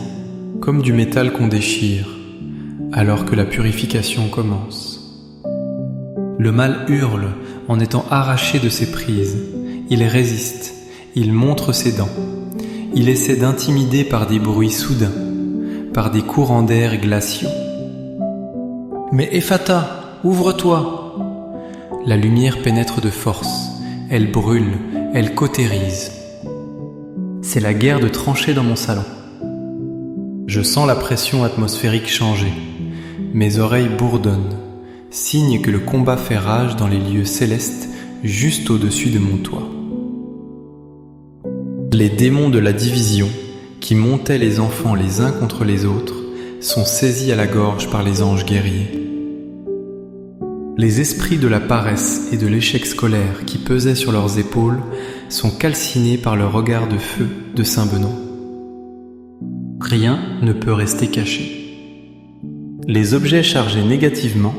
Speaker 1: comme du métal qu'on déchire, alors que la purification commence. Le mal hurle en étant arraché de ses prises. Il résiste, il montre ses dents. Il essaie d'intimider par des bruits soudains, par des courants d'air glaciaux. Mais Ephata, ouvre-toi! La lumière pénètre de force, elle brûle, elle cautérise. C'est la guerre de tranchées dans mon salon. Je sens la pression atmosphérique changer. Mes oreilles bourdonnent, signe que le combat fait rage dans les lieux célestes juste au-dessus de mon toit. Les démons de la division, qui montaient les enfants les uns contre les autres, sont saisis à la gorge par les anges guerriers. Les esprits de la paresse et de l'échec scolaire qui pesaient sur leurs épaules sont calcinés par le regard de feu de Saint Benoît. Rien ne peut rester caché. Les objets chargés négativement,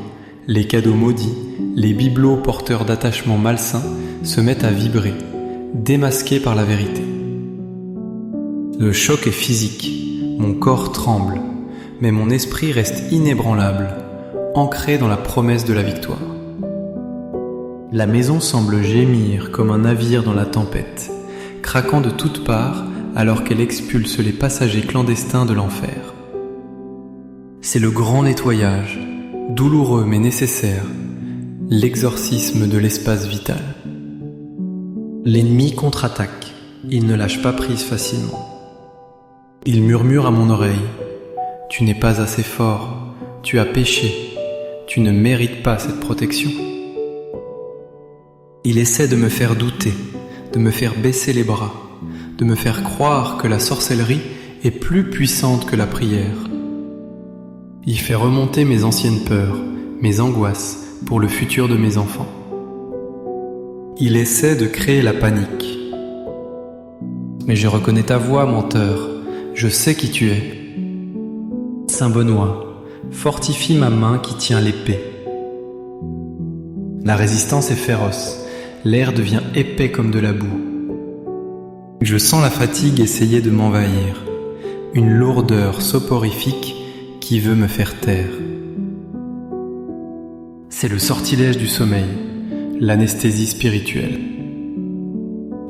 Speaker 1: les cadeaux maudits, les bibelots porteurs d'attachements malsains se mettent à vibrer, démasqués par la vérité. Le choc est physique, mon corps tremble, mais mon esprit reste inébranlable, ancré dans la promesse de la victoire. La maison semble gémir comme un navire dans la tempête, craquant de toutes parts alors qu'elle expulse les passagers clandestins de l'enfer. C'est le grand nettoyage, douloureux mais nécessaire, l'exorcisme de l'espace vital. L'ennemi contre-attaque, il ne lâche pas prise facilement. Il murmure à mon oreille, « Tu n'es pas assez fort, tu as péché, tu ne mérites pas cette protection. » Il essaie de me faire douter, de me faire baisser les bras, de me faire croire que la sorcellerie est plus puissante que la prière. Il fait remonter mes anciennes peurs, mes angoisses pour le futur de mes enfants. Il essaie de créer la panique. Mais je reconnais ta voix, menteur. Je sais qui tu es. Saint Benoît, fortifie ma main qui tient l'épée. La résistance est féroce. L'air devient épais comme de la boue. Je sens la fatigue essayer de m'envahir. Une lourdeur soporifique qui veut me faire taire. C'est le sortilège du sommeil, l'anesthésie spirituelle.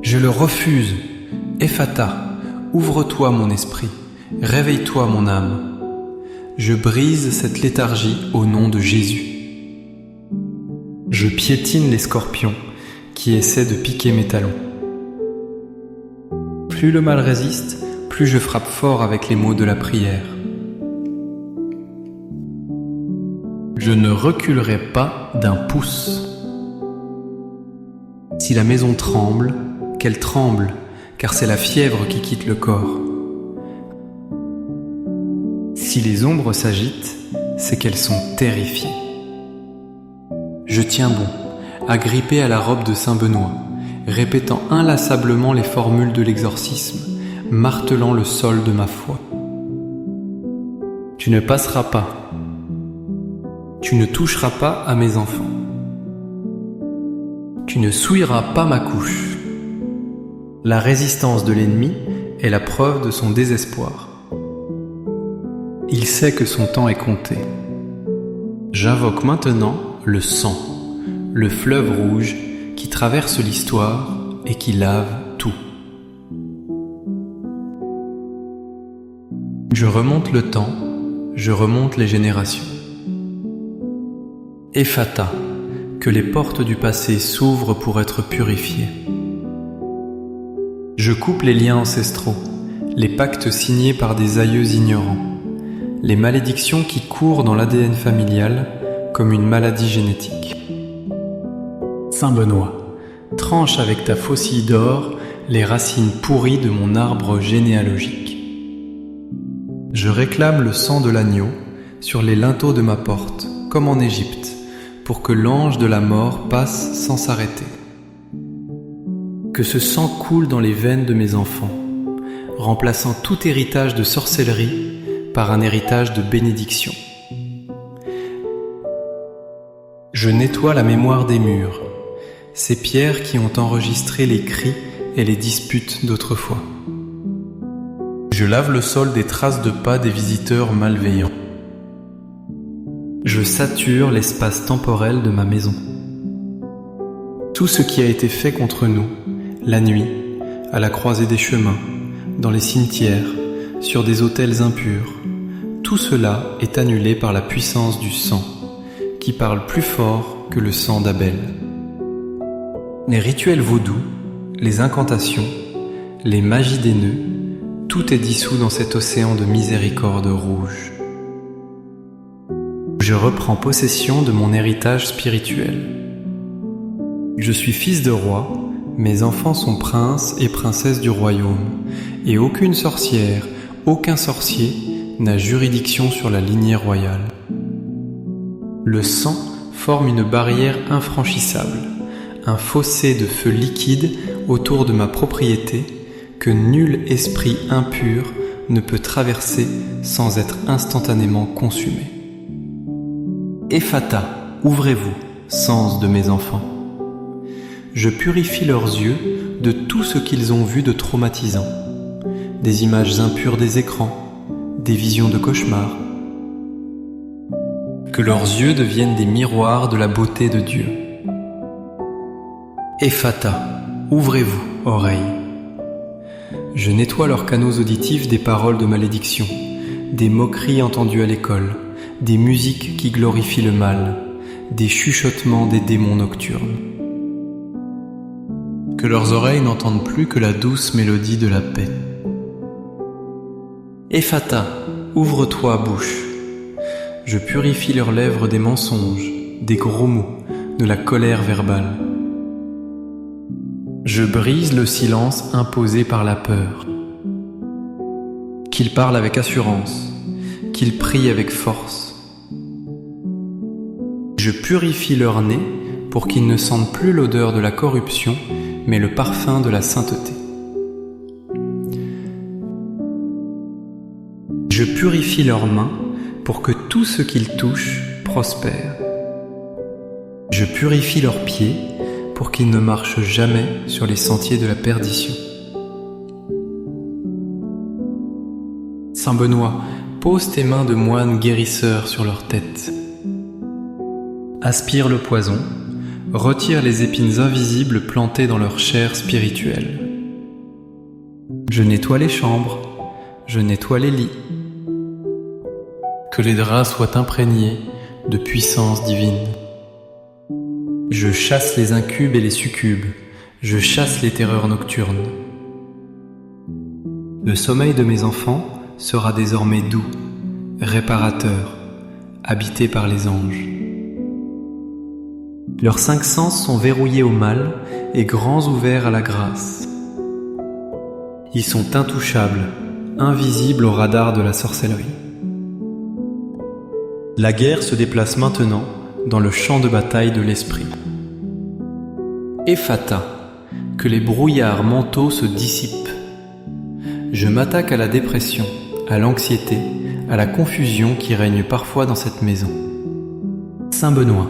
Speaker 1: Je le refuse. Ephata, ouvre-toi mon esprit, réveille-toi mon âme. Je brise cette léthargie au nom de Jésus. Je piétine les scorpions qui essaient de piquer mes talons. Plus le mal résiste, plus je frappe fort avec les mots de la prière. Je ne reculerai pas d'un pouce. Si la maison tremble, qu'elle tremble, car c'est la fièvre qui quitte le corps. Si les ombres s'agitent, c'est qu'elles sont terrifiées. Je tiens bon, agrippé à la robe de Saint Benoît, répétant inlassablement les formules de l'exorcisme, martelant le sol de ma foi. Tu ne passeras pas. Tu ne toucheras pas à mes enfants. Tu ne souilleras pas ma couche. La résistance de l'ennemi est la preuve de son désespoir. Il sait que son temps est compté. J'invoque maintenant le sang, le fleuve rouge qui traverse l'histoire et qui lave tout. Je remonte le temps, je remonte les générations. Ephata, que les portes du passé s'ouvrent pour être purifiées. Je coupe les liens ancestraux, les pactes signés par des aïeux ignorants, les malédictions qui courent dans l'ADN familial comme une maladie génétique. Saint Benoît, tranche avec ta faucille d'or les racines pourries de mon arbre généalogique. Je réclame le sang de l'agneau sur les linteaux de ma porte, comme en Égypte, pour que l'ange de la mort passe sans s'arrêter. Que ce sang coule dans les veines de mes enfants, remplaçant tout héritage de sorcellerie par un héritage de bénédiction. Je nettoie la mémoire des murs, ces pierres qui ont enregistré les cris et les disputes d'autrefois. Je Je lave le sol des traces de pas des visiteurs malveillants. Je sature l'espace temporel de ma maison. Tout ce qui a été fait contre nous, la nuit, à la croisée des chemins, dans les cimetières, sur des autels impurs, tout cela est annulé par la puissance du sang, qui parle plus fort que le sang d'Abel. Les rituels vaudous, les incantations, les magies des nœuds, tout est dissous dans cet océan de miséricorde rouge. Je reprends possession de mon héritage spirituel. Je suis fils de roi, mes enfants sont princes et princesses du royaume, et aucune sorcière, aucun sorcier n'a juridiction sur la lignée royale. Le sang forme une barrière infranchissable, un fossé de feu liquide autour de ma propriété que nul esprit impur ne peut traverser sans être instantanément consumé. Ephata, ouvrez-vous, sens de mes enfants. Je purifie leurs yeux de tout ce qu'ils ont vu de traumatisant, des images impures des écrans, des visions de cauchemars. Que leurs yeux deviennent des miroirs de la beauté de Dieu. Ephata, ouvrez-vous, oreilles. Je nettoie leurs canaux auditifs des paroles de malédiction, des moqueries entendues à l'école, des musiques qui glorifient le mal, des chuchotements des démons nocturnes. Que leurs oreilles n'entendent plus que la douce mélodie de la paix. Ephata, ouvre-toi, bouche. Je purifie leurs lèvres des mensonges, des gros mots, de la colère verbale. Je brise le silence imposé par la peur. Qu'ils parlent avec assurance, qu'ils prient avec force. Je purifie leur nez pour qu'ils ne sentent plus l'odeur de la corruption, mais le parfum de la sainteté. Je purifie leurs mains pour que tout ce qu'ils touchent prospère. Je purifie leurs pieds pour qu'ils ne marchent jamais sur les sentiers de la perdition. Saint Benoît, pose tes mains de moine guérisseur sur leur tête. Aspire le poison, retire les épines invisibles plantées dans leur chair spirituelle. Je nettoie les chambres, je nettoie les lits. Que les draps soient imprégnés de puissance divine. Je chasse les incubes et les succubes, je chasse les terreurs nocturnes. Le sommeil de mes enfants sera désormais doux, réparateur, habité par les anges. Leurs 5 sens sont verrouillés au mal et grands ouverts à la grâce. Ils sont intouchables, invisibles au radar de la sorcellerie. La guerre se déplace maintenant dans le champ de bataille de l'esprit. Ephata, que les brouillards mentaux se dissipent. Je m'attaque à la dépression, à l'anxiété, à la confusion qui règne parfois dans cette maison. Saint Benoît,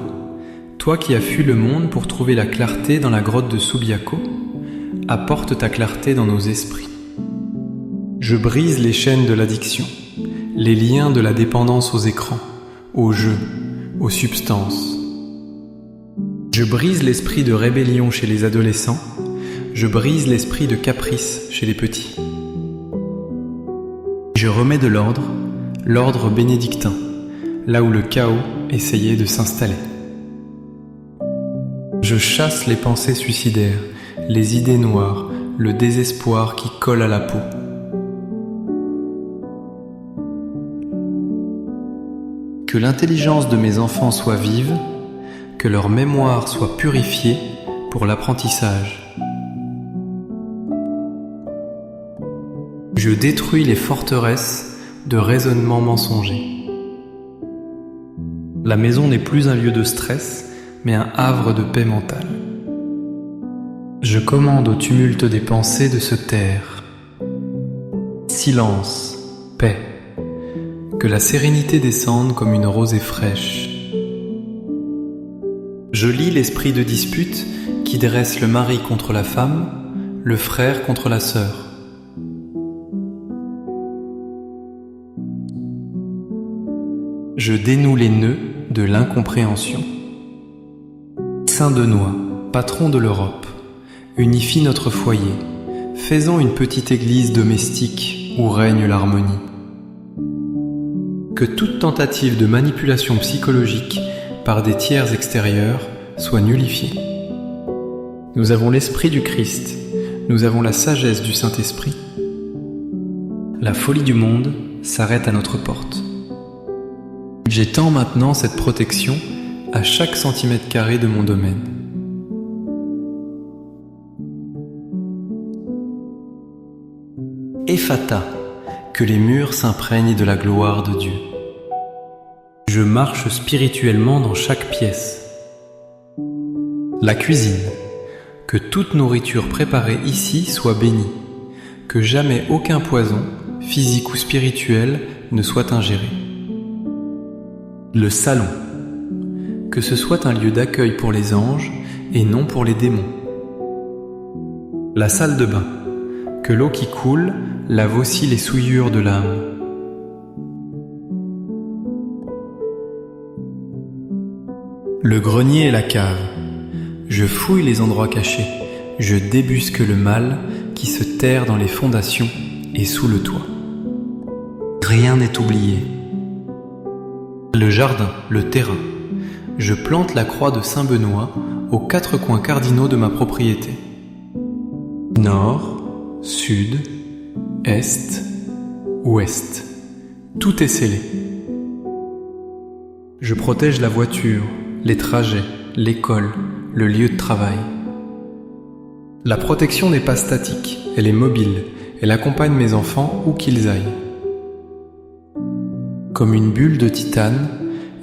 Speaker 1: toi qui as fui le monde pour trouver la clarté dans la grotte de Subiaco, apporte ta clarté dans nos esprits. Je brise les chaînes de l'addiction, les liens de la dépendance aux écrans, aux jeux, aux substances. Je brise l'esprit de rébellion chez les adolescents, je brise l'esprit de caprice chez les petits. Je remets de l'ordre bénédictin, là où le chaos essayait de s'installer. Je chasse les pensées suicidaires, les idées noires, le désespoir qui colle à la peau. Que l'intelligence de mes enfants soit vive, que leur mémoire soit purifiée pour l'apprentissage. Je détruis les forteresses de raisonnements mensongers. La maison n'est plus un lieu de stress, mais un havre de paix mentale. Je commande au tumulte des pensées de se taire. Silence, paix. Que la sérénité descende comme une rosée fraîche. Je lis l'esprit de dispute qui dresse le mari contre la femme, le frère contre la sœur. Je dénoue les nœuds de l'incompréhension. Saint Benoît, patron de l'Europe, unifie notre foyer, faisant une petite église domestique où règne l'harmonie. Que toute tentative de manipulation psychologique par des tiers extérieurs soit nullifiée. Nous avons l'esprit du Christ, nous avons la sagesse du Saint-Esprit. La folie du monde s'arrête à notre porte. J'étends maintenant cette protection à chaque centimètre carré de mon domaine. Ephata, que les murs s'imprègnent de la gloire de Dieu. Je marche spirituellement dans chaque pièce. La cuisine, que toute nourriture préparée ici soit bénie, que jamais aucun poison, physique ou spirituel, ne soit ingéré. Le salon, que ce soit un lieu d'accueil pour les anges et non pour les démons. La salle de bain, que l'eau qui coule lave aussi les souillures de l'âme. Le grenier et la cave, je fouille les endroits cachés, je débusque le mal qui se terre dans les fondations et sous le toit. Rien n'est oublié. Le jardin, le terrain, je plante la croix de Saint Benoît aux 4 coins cardinaux de ma propriété. Nord, sud, est, ouest, tout est scellé. Je protège la voiture, les trajets, l'école, le lieu de travail. La protection n'est pas statique, elle est mobile, elle accompagne mes enfants où qu'ils aillent. Comme une bulle de titane,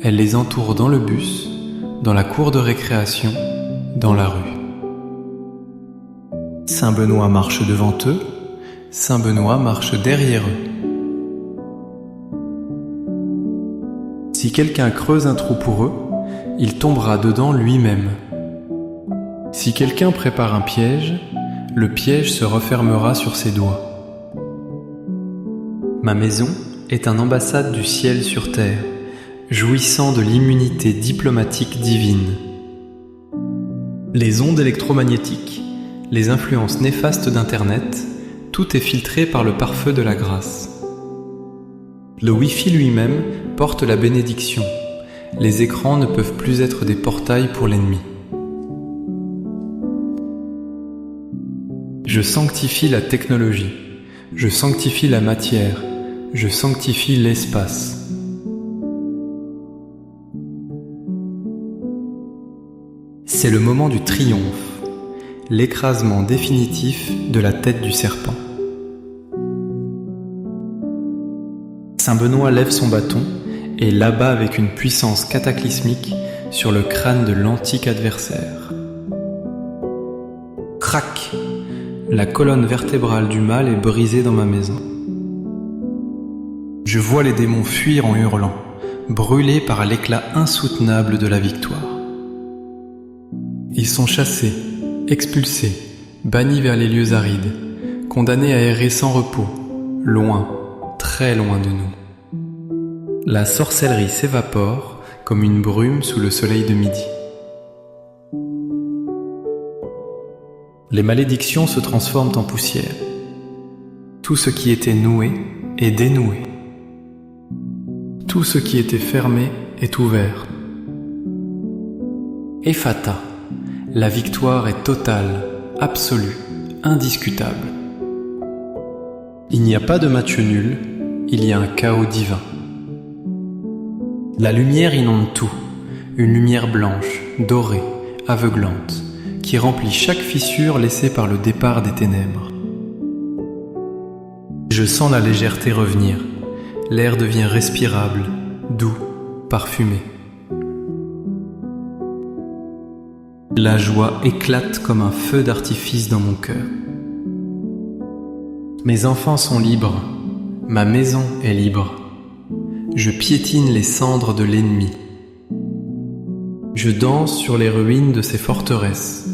Speaker 1: elle les entoure dans le bus, dans la cour de récréation, dans la rue. Saint Benoît marche devant eux, Saint Benoît marche derrière eux. Si quelqu'un creuse un trou pour eux, il tombera dedans lui-même. Si quelqu'un prépare un piège, le piège se refermera sur ses doigts. Ma maison est une ambassade du ciel sur terre, jouissant de l'immunité diplomatique divine. Les ondes électromagnétiques, les influences néfastes d'Internet, tout est filtré par le pare-feu de la grâce. Le Wi-Fi lui-même porte la bénédiction. Les écrans ne peuvent plus être des portails pour l'ennemi. Je sanctifie la technologie, je sanctifie la matière, je sanctifie l'espace. C'est le moment du triomphe, l'écrasement définitif de la tête du serpent. Saint Benoît lève son bâton et l'abat avec une puissance cataclysmique sur le crâne de l'antique adversaire. Crac! La colonne vertébrale du mal est brisée dans ma maison. Je vois les démons fuir en hurlant, brûlés par l'éclat insoutenable de la victoire. Ils sont chassés, expulsés, bannis vers les lieux arides, condamnés à errer sans repos, loin, très loin de nous. La sorcellerie s'évapore comme une brume sous le soleil de midi. Les malédictions se transforment en poussière. Tout ce qui était noué est dénoué. Tout ce qui était fermé est ouvert. Ephata, la victoire est totale, absolue, indiscutable. Il n'y a pas de match nul, il y a un chaos divin. La lumière inonde tout, une lumière blanche, dorée, aveuglante, qui remplit chaque fissure laissée par le départ des ténèbres. Je sens la légèreté revenir, l'air devient respirable, doux, parfumé. La joie éclate comme un feu d'artifice dans mon cœur. Mes enfants sont libres, ma maison est libre. Je piétine les cendres de l'ennemi. Je danse sur les ruines de ses forteresses.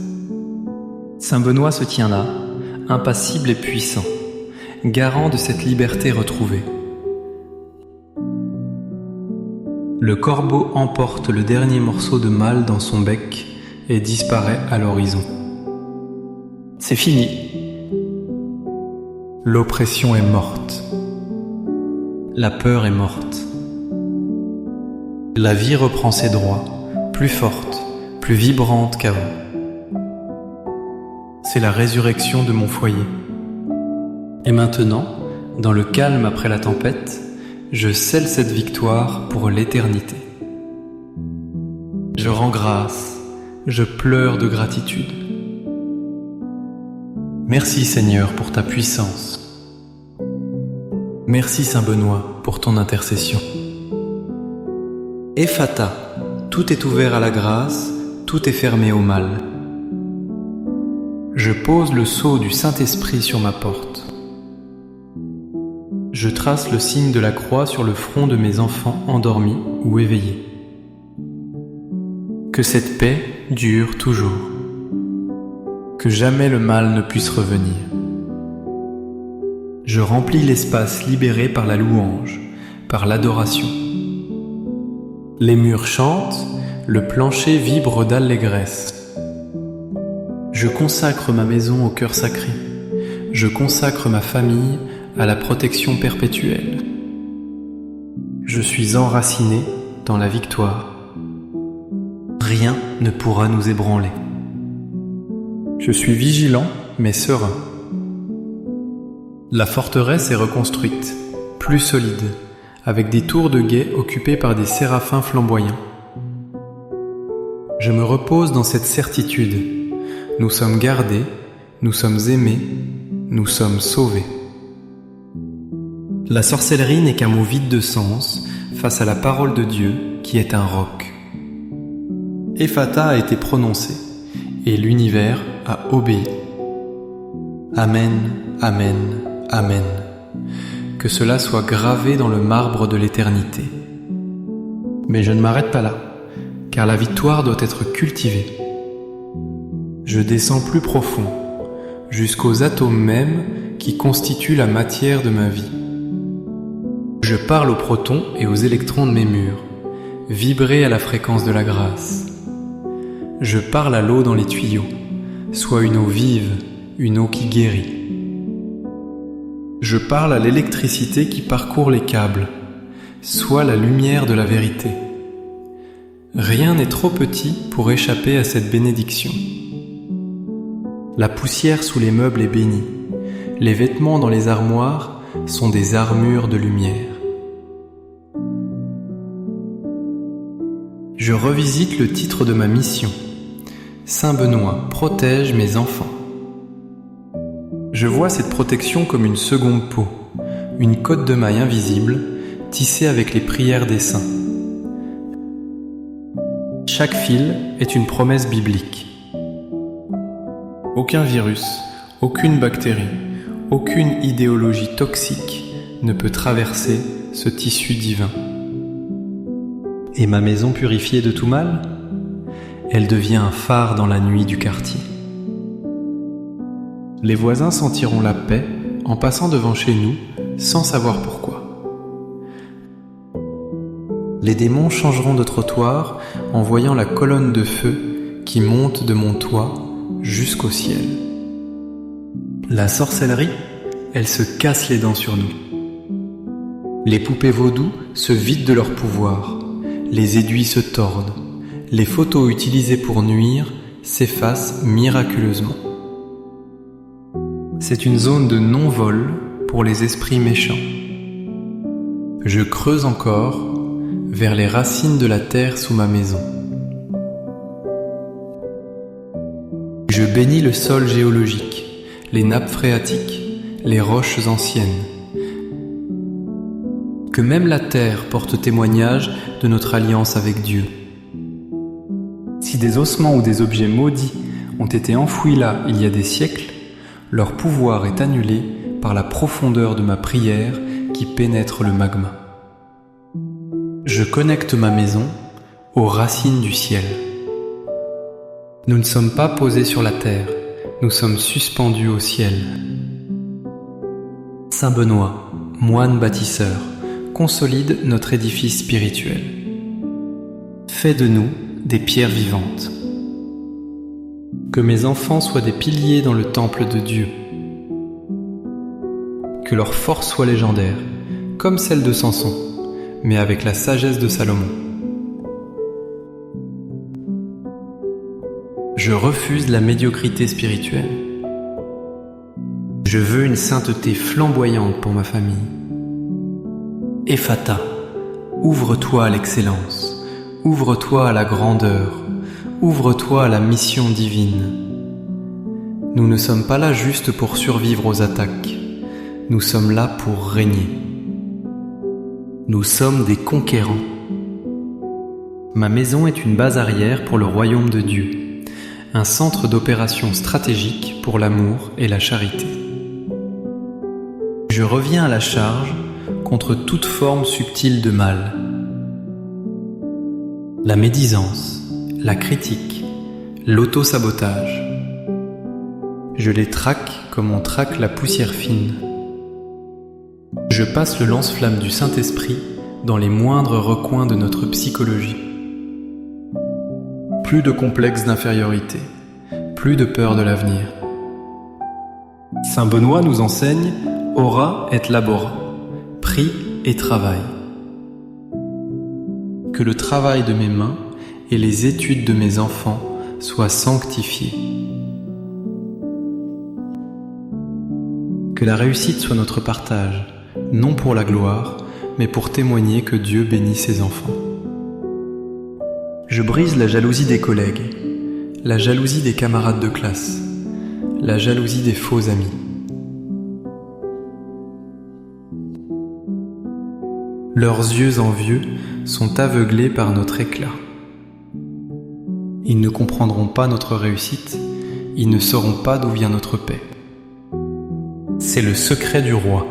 Speaker 1: Saint Benoît se tient là, impassible et puissant, garant de cette liberté retrouvée. Le corbeau emporte le dernier morceau de malle dans son bec et disparaît à l'horizon. C'est fini. L'oppression est morte. La peur est morte. La vie reprend ses droits, plus forte, plus vibrante qu'avant. C'est la résurrection de mon foyer. Et maintenant, dans le calme après la tempête, je scelle cette victoire pour l'éternité. Je rends grâce, je pleure de gratitude. Merci Seigneur pour ta puissance. Merci Saint Benoît pour ton intercession. Ephata, tout est ouvert à la grâce, tout est fermé au mal. Je pose le sceau du Saint-Esprit sur ma porte. Je trace le signe de la croix sur le front de mes enfants endormis ou éveillés. Que cette paix dure toujours. Que jamais le mal ne puisse revenir. Je remplis l'espace libéré par la louange, par l'adoration. Les murs chantent, le plancher vibre d'allégresse. Je consacre ma maison au cœur sacré. Je consacre ma famille à la protection perpétuelle. Je suis enraciné dans la victoire. Rien ne pourra nous ébranler. Je suis vigilant mais serein. La forteresse est reconstruite, plus solide, avec des tours de guet occupées par des séraphins flamboyants. Je me repose dans cette certitude. Nous sommes gardés, nous sommes aimés, nous sommes sauvés. La sorcellerie n'est qu'un mot vide de sens face à la parole de Dieu qui est un roc. Ephata a été prononcé et l'univers a obéi. Amen, amen, amen. Que cela soit gravé dans le marbre de l'éternité. Mais je ne m'arrête pas là, car la victoire doit être cultivée. Je descends plus profond, jusqu'aux atomes mêmes qui constituent la matière de ma vie. Je parle aux protons et aux électrons de mes murs, vibrer à la fréquence de la grâce. Je parle à l'eau dans les tuyaux, soit une eau vive, une eau qui guérit. Je parle à l'électricité qui parcourt les câbles, soit la lumière de la vérité. Rien n'est trop petit pour échapper à cette bénédiction. La poussière sous les meubles est bénie. Les vêtements dans les armoires sont des armures de lumière. Je revisite le titre de ma mission. Saint Benoît protège mes enfants. Je vois cette protection comme une seconde peau, une cotte de maille invisible tissée avec les prières des saints. Chaque fil est une promesse biblique. Aucun virus, aucune bactérie, aucune idéologie toxique ne peut traverser ce tissu divin. Et ma maison purifiée de tout mal, elle devient un phare dans la nuit du quartier. Les voisins sentiront la paix en passant devant chez nous sans savoir pourquoi. Les démons changeront de trottoir en voyant la colonne de feu qui monte de mon toit jusqu'au ciel. La sorcellerie, elle se casse les dents sur nous. Les poupées vaudou se vident de leur pouvoir. Les aiguilles se tordent. Les photos utilisées pour nuire s'effacent miraculeusement. C'est une zone de non-vol pour les esprits méchants. Je creuse encore vers les racines de la terre sous ma maison. Je bénis le sol géologique, les nappes phréatiques, les roches anciennes. Que même la terre porte témoignage de notre alliance avec Dieu. Si des ossements ou des objets maudits ont été enfouis là il y a des siècles, leur pouvoir est annulé par la profondeur de ma prière qui pénètre le magma. Je connecte ma maison aux racines du ciel. Nous ne sommes pas posés sur la terre, nous sommes suspendus au ciel. Saint Benoît, moine bâtisseur, consolide notre édifice spirituel. fais de nous des pierres vivantes. Que mes enfants soient des piliers dans le temple de Dieu. Que leur force soit légendaire, comme celle de Samson, mais avec la sagesse de Salomon. Je refuse la médiocrité spirituelle. Je veux une sainteté flamboyante pour ma famille. Ephata, ouvre-toi à l'excellence, ouvre-toi à la grandeur, ouvre-toi à la mission divine. Nous ne sommes pas là juste pour survivre aux attaques, nous sommes là pour régner. Nous sommes des conquérants. Ma maison est une base arrière pour le royaume de Dieu, un centre d'opération stratégique pour l'amour et la charité. Je reviens à la charge contre toute forme subtile de mal. La médisance, la critique, l'auto-sabotage. Je les traque comme on traque la poussière fine. Je passe le lance-flamme du Saint-Esprit dans les moindres recoins de notre psychologie. Plus de complexe d'infériorité, plus de peur de l'avenir. Saint Benoît nous enseigne « Ora et labora », prie et travail. Que le travail de mes mains et les études de mes enfants soient sanctifiés. Que la réussite soit notre partage, non pour la gloire, mais pour témoigner que Dieu bénit ses enfants. Je brise la jalousie des collègues, la jalousie des camarades de classe, la jalousie des faux amis. Leurs yeux envieux sont aveuglés par notre éclat. Ils ne comprendront pas notre réussite, ils ne sauront pas d'où vient notre paix. C'est le secret du roi.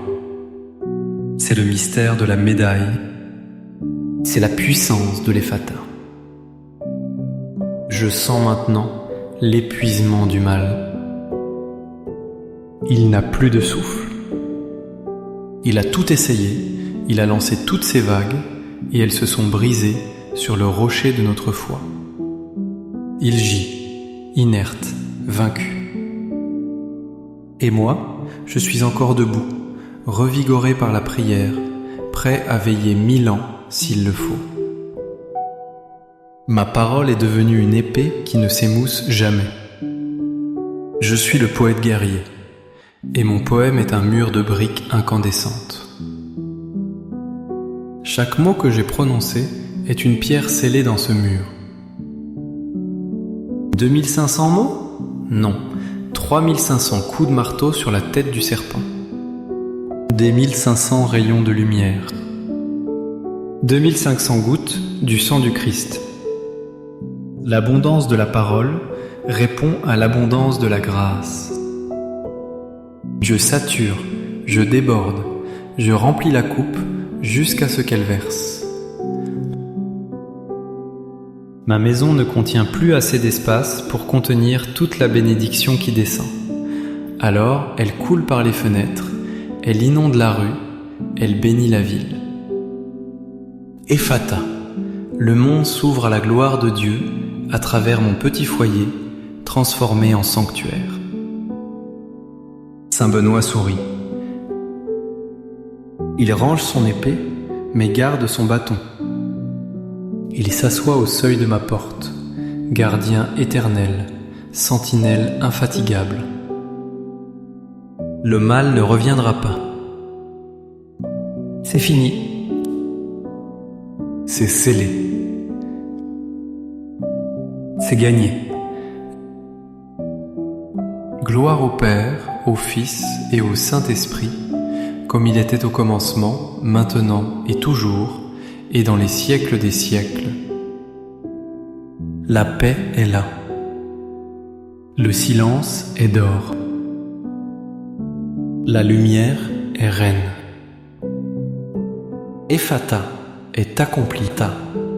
Speaker 1: C'est le mystère de la médaille. C'est la puissance de l'Ephata. Je sens maintenant l'épuisement du mal. Il n'a plus de souffle. Il a tout essayé, il a lancé toutes ses vagues et elles se sont brisées sur le rocher de notre foi. Il gît, inerte, vaincu. Et moi, je suis encore debout, revigoré par la prière, prêt à veiller 1000 ans s'il le faut. Ma parole est devenue une épée qui ne s'émousse jamais. Je suis le poète guerrier, et mon poème est un mur de briques incandescentes. Chaque mot que j'ai prononcé est une pierre scellée dans ce mur. 2500 mots ? Non, 3500 coups de marteau sur la tête du serpent. Des 1500 rayons de lumière. 2500 gouttes du sang du Christ. L'abondance de la parole répond à l'abondance de la grâce. Je sature, je déborde, je remplis la coupe jusqu'à ce qu'elle verse. Ma maison ne contient plus assez d'espace pour contenir toute la bénédiction qui descend. Alors, elle coule par les fenêtres, elle inonde la rue, elle bénit la ville. Ephata, le monde s'ouvre à la gloire de Dieu à travers mon petit foyer transformé en sanctuaire. Saint Benoît sourit. Il range son épée, mais garde son bâton. Il s'assoit au seuil de ma porte, gardien éternel, sentinelle infatigable. Le mal ne reviendra pas. C'est fini. C'est scellé. C'est gagné. Gloire au Père, au Fils et au Saint-Esprit, comme il était au commencement, maintenant et toujours, et dans les siècles des siècles. La paix est là. Le silence est d'or. La lumière est reine. Ephata est accomplie.